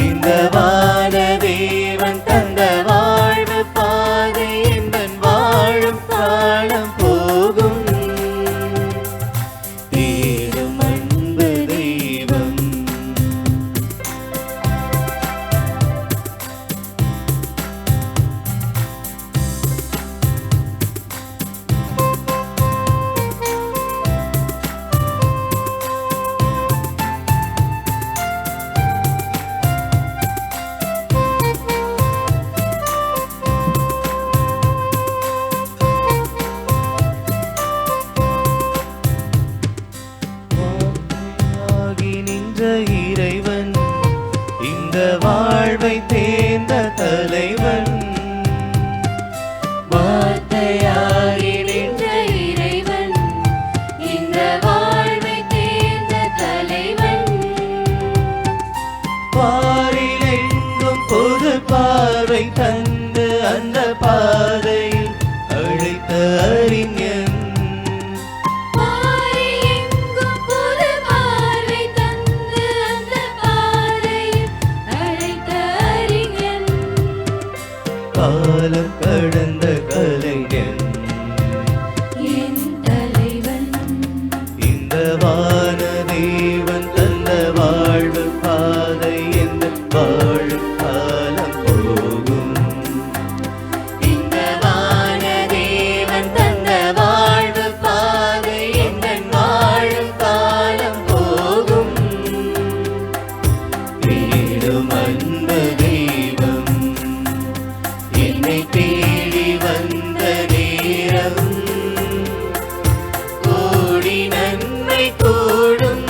இந்த வானதேவன் தந்த வாழ்வு பாதை என்ன வாழும் காலம் போகும். தேடும் அன்பு தெய்வம் ஆகி நின்ற இறைவன் இந்த வாழ்வை தேர்ந்த தலைவன். வார்த்தையாகி நின்ற இறைவன் இந்த வாழ்வை தேர்ந்த தலைவன். பாரிலெங்கும் பொது பார்வை தந்து அந்த பாதையில் அழைத்த அறிஞன். பாரியெங்கும் புது பார்வை தந்து அந்த பாதையில் அழைத்த அறிஞன். காலம் கடந்த கலைஞன். என் தலைவன். இந்த வானதேவன் தந்த வாழ்வு பாதை எந்த வாழும் காலம் போகும். இந்த வானதேவன் தந்த வாழ்வு பாதை எந்த வாழும் காலம் போகும். தேடும் அன்பு தெய்வம் என்னை தேடி வந்த நேரம் கோடி நன்மை கூடும்.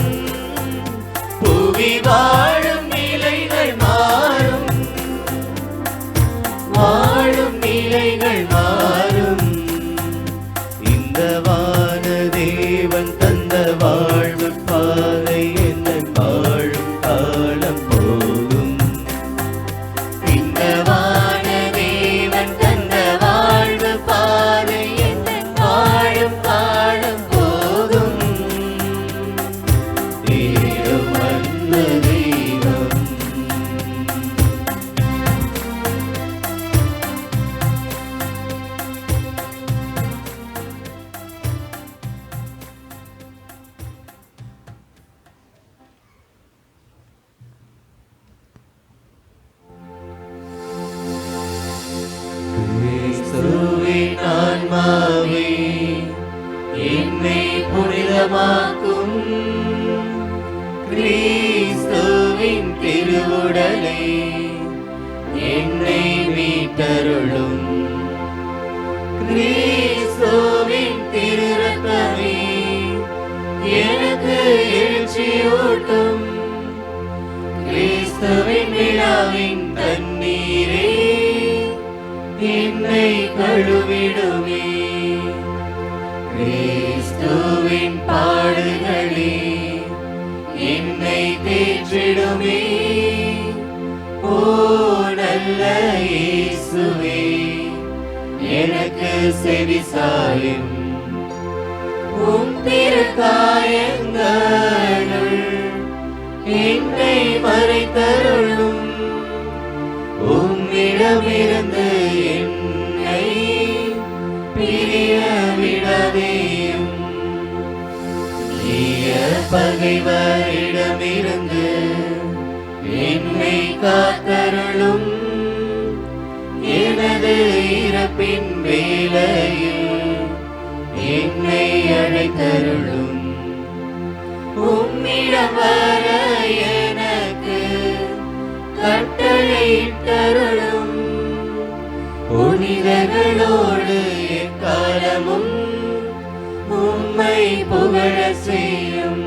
புவி வாழும் நிலைகள் மாறும். வாழும் நிலைகள் மாறும். இந்த வானதேவன் தந்த வாழ்வு பாதை என்ன வாழும் காலம் போகும். இந்த வானதேவன் தந்த வாழ்வு பாதை என்ன வாழும் காலம் போகும். தேடும் அன்பு தெய்வம் கிறிஸ்துவின் ஆன்மாவே என்னை புனிதமாக்கும். கிறிஸ்துவின் திருவுடலே என்னை மீட்டருளும். கிறிஸ்துவின் திரு ரத்தமே எனக்கு எழுச்சியூட்டும். கிறிஸ்துவின் விழாவின் தண்ணீரே என்னை கழுவிடுமே. கிறிஸ்துவின் பாடுகளே என்னை தேற்றிடுமே. ஓ நல்ல இயேசுவே எனக்கு செவிசாயும். உம் திருக்காயங்களுள் என்னை மறைத்தருளும். உம்மிடமிருந்து என்னை பிரிய விடாதேயும். தீய பகைவரிடமிருந்து என்னை காத்தருளும். எனது இறப்பின் வேளையில் என்னை அழைத்தருளும். உம்மிடம் வர எனக்கு கட்டளையிட்டருளும். புனிதர்களோடு எக்காலமும் உம்மை புகழ செய்யும்.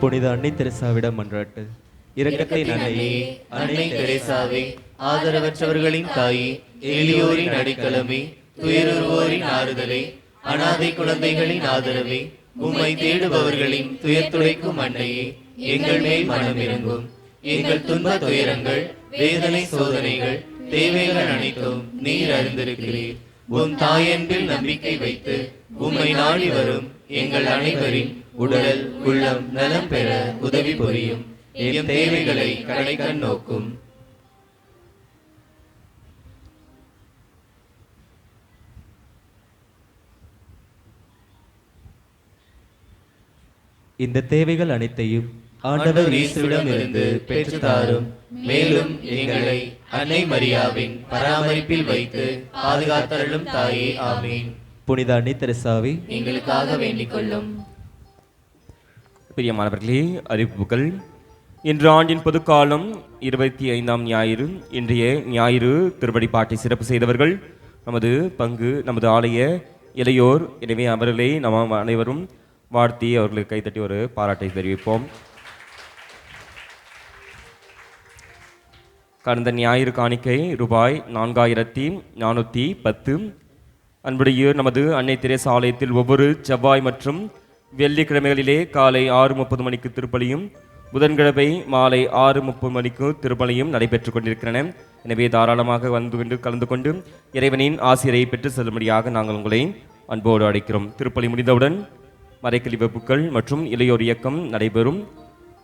புனித அன்னை தெரசாவிடம் மன்றாட்டு. இரக்கத்தின் அன்னையே, அன்னை தெரேசாவே, ஆதரவற்றவர்களின் தாயே, எளியோரின் அடித்தளமே, துயருவோரின் ஆறுதலே, அனாதை குழந்தைகளின் ஆதரவே, உம்மை தேடுபவர்களின் துயர் துடைக்கும் அன்னையே, எங்கள் மேல் மனமிரங்கும். எங்கள் துன்ப துயரங்கள், வேதனை சோதனைகள், தேவைகள் அனைத்தும் நீர் அறிந்திருக்கிறீர். உம் தாயன்பில் நம்பிக்கை வைத்து உம்மை நாடி வரும் எங்கள் அனைவரின் உடல் உள்ளம் நலம் பெற உதவி புரியும். எம் தேவைகளை கடைக்கண் நோக்கும். இந்த தேவைகள் அனைத்தையும் ஆண்டவர் இயேசுவிடம் இருந்து பெற்று தாரும். மேலும் எங்களை அன்னை மரியாவின் பராமரிப்பில் வைத்து பாதுகாத்தருளும் தாயே. ஆமீன். புனித அன்னை தெரசாவே, எங்களுக்காக வேண்டிக் கொள்ளும். பிரியமானவர்களே, அறிவிப்புகள். இன்று ஆண்டின் பொதுக்காலம் 25ஆம் ஞாயிறு. இன்றைய ஞாயிறு திருவடிப்பாட்டை சிறப்பு செய்தவர்கள் நமது ஆலய இளையோர். எனவே அவர்களை நாம் அனைவரும் வாழ்த்தி அவர்களுக்கு கைத்தட்டி ஒரு பாராட்டை தெரிவிப்போம். கடந்த ஞாயிறு காணிக்கை ரூபாய் 4410. அன்புடைய நமது அன்னை தெரேசா ஆலயத்தில் ஒவ்வொரு செவ்வாய் மற்றும் வெள்ளிக்கிழமைகளிலே காலை 6:30 மணிக்கு திருப்பலியும், புதன்கிழமை மாலை 6:30 மணிக்கு திருப்பலியும் நடைபெற்று கொண்டிருக்கின்றன. எனவே தாராளமாக கலந்து கொண்டு இறைவனின் ஆசிரியை பெற்று செல்லும்படியாக நாங்கள் உங்களை அன்போடு அழைக்கிறோம். திருப்பலி முடிந்தவுடன் மறைக்கல்வி வகுப்புகள் மற்றும் இளையோர் இயக்கம் நடைபெறும்.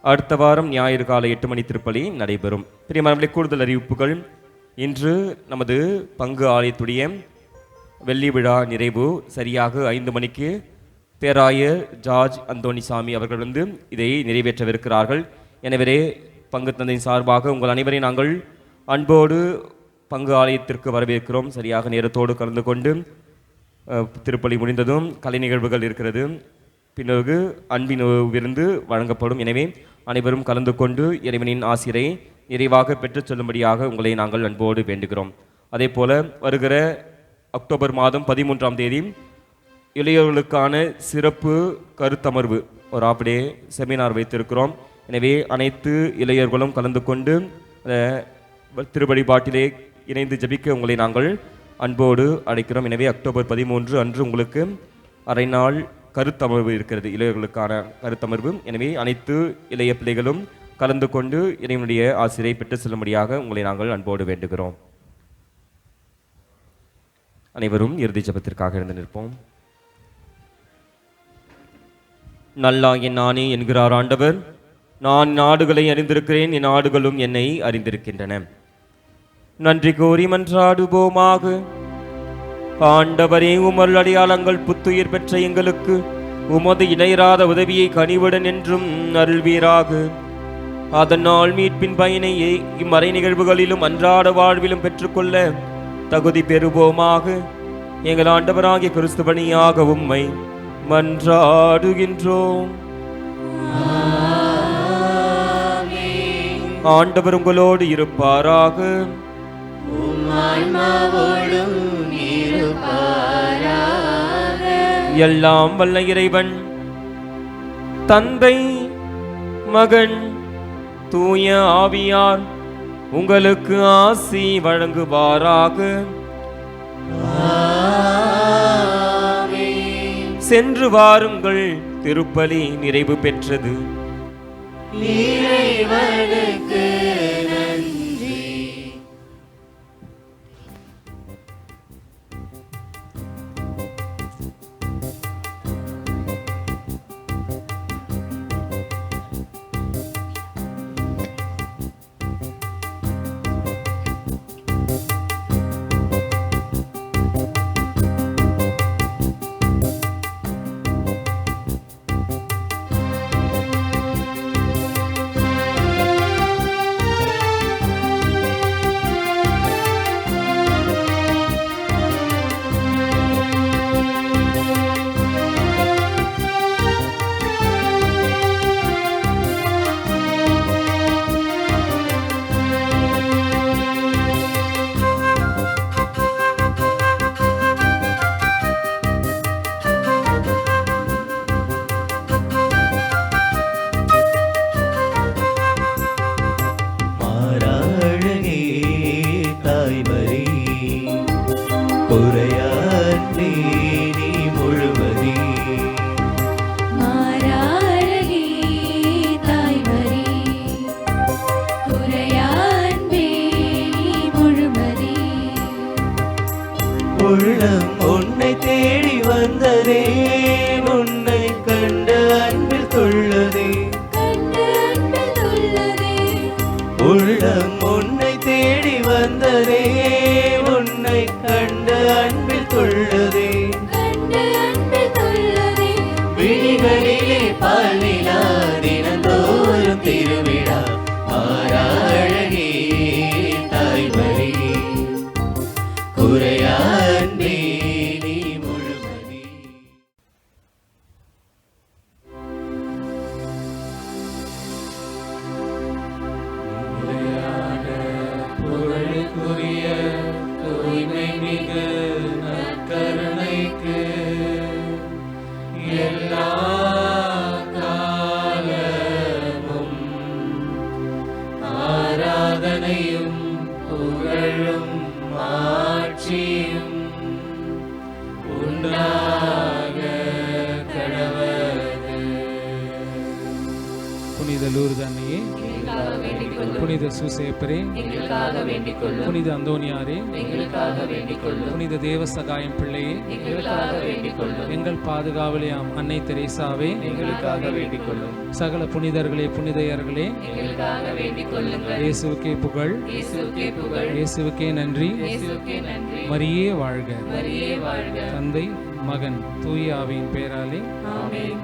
அடுத்த வாரம் ஞாயிறு காலை 8 மணி திருப்பலி நடைபெறும். பிரியமானவர்களே, கூடுதல் அறிவிப்புகள். இன்று நமது பங்கு ஆலயத்துடைய வெள்ளி விழா நிறைவு சரியாக 5 மணிக்கு பேராயர் ஜார்ஜ் அந்தோணிசாமி அவர்கள் இதை நிறைவேற்றவிருக்கிறார்கள். எனவே பங்கு தந்தையின் சார்பாக உங்கள் அனைவரையும் நாங்கள் அன்போடு பங்கு ஆலயத்திற்கு வரவேற்கிறோம். சரியாக நேரத்தோடு கலந்து கொண்டு திருப்பலி முடிந்ததும் கலை நிகழ்வுகள் இருக்கிறது. பிறகு அன்பின் விருந்து வழங்கப்படும். எனவே அனைவரும் கலந்து கொண்டு இறைவனின் ஆசிரை நிறைவாக பெற்றுச் செல்லும்படியாக உங்களை நாங்கள் அன்போடு வேண்டுகிறோம். அதே போல வருகிற அக்டோபர் மாதம் 13ஆம் தேதி இளையோர்களுக்கான சிறப்பு கருத்தமர்வு ஒரு ஆப்டே செமினார் வைத்திருக்கிறோம். எனவே அனைத்து இளைஞர்களும் கலந்து கொண்டு திருவழிபாட்டிலே இணைந்து ஜபிக்க உங்களை நாங்கள் அன்போடு அழைக்கிறோம். எனவே அக்டோபர் 13 அன்று உங்களுக்கு அரை நாள் கருத்தமர்வு இருக்கிறது, இளைஞர்களுக்கான கருத்தமர்வு. எனவே அனைத்து இளைய பிள்ளைகளும் கலந்து கொண்டு இறைவனுடைய ஆசிரியை பெற்று செல்லும்படியாக உங்களை நாங்கள் அன்போடு வேண்டுகிறோம். அனைவரும் இறுதி ஜபத்திற்காக எழுந்து நிற்போம். நல்லாகிய நானே என்கிறார் ஆண்டவர், நான் நாடுகளை அறிந்திருக்கிறேன், என் நாடுகளும் என்னை அறிந்திருக்கின்றன. நன்றி கூறி மன்றாடுவோமாக. ஆண்டவரே, உமது அடையாளங்கள் புத்துயிர் பெற்ற எங்களுக்கு உமது இணையராத உதவியை கனிவுடன் என்றும் அருள்வீராக. அதனால் மீட்பின் பயனை இம்மறை நிகழ்வுகளிலும் அன்றாட வாழ்விலும் பெற்றுக்கொள்ள தகுதி பெறுவோமாக. எங்கள் ஆண்டவராகிய கிறிஸ்துவனியாக உம்மை மன்றாடுகின்றோம். ஆண்டவர் உங்களோடு இருப்பாராக. எல்லாம் வல்ல இறைவன் தந்தை, மகன், தூய ஆவியார் உங்களுக்கு ஆசி வழங்குவாராக. சென்று வாருங்கள், திருப்பலி நிறைவு பெற்றது. குறையான்பே நீ முழுமதி. மாறாழகே தாய்மறி குறையான்பே நீ முழுமதி. உள்ளம் உன்னை தேடி வந்ததே, உன்னை கண்ட அன்பில் துள்ளதே. உள்ளம் உன்னை தேடி வந்ததே, உன்னை கண்ட அன்பில் துள்ளதே. விழிகளிலே பால் நிலா, தினந்தோறும் திருவிழா. மாறாழகே தாய்மறி குறையான்பே நீ முழுமதி. புகழுக்குரிய தூய்மை மிகு நற்கருணைக்கு எல்லா காலமும் ஆராதனையும் புகழும் மாட்சியும் உண்டாக கடவது. புனித லூர்து அன்னையே, புனித சூசேப்பரே, புனித அந்தோனியாரே, புனித தேவ சகாயம் பிள்ளையே, எங்கள் பாதுகாவலியாம் அன்னை தெரேசாவே, சகல புனிதர்களே புனிதையர்களே, இயேசுவுக்கே புகழ், இயேசுவுக்கே நன்றி, மரியே வாழ்க. தந்தை மகன் தூய ஆவியின் பெயராலே ஆமென்.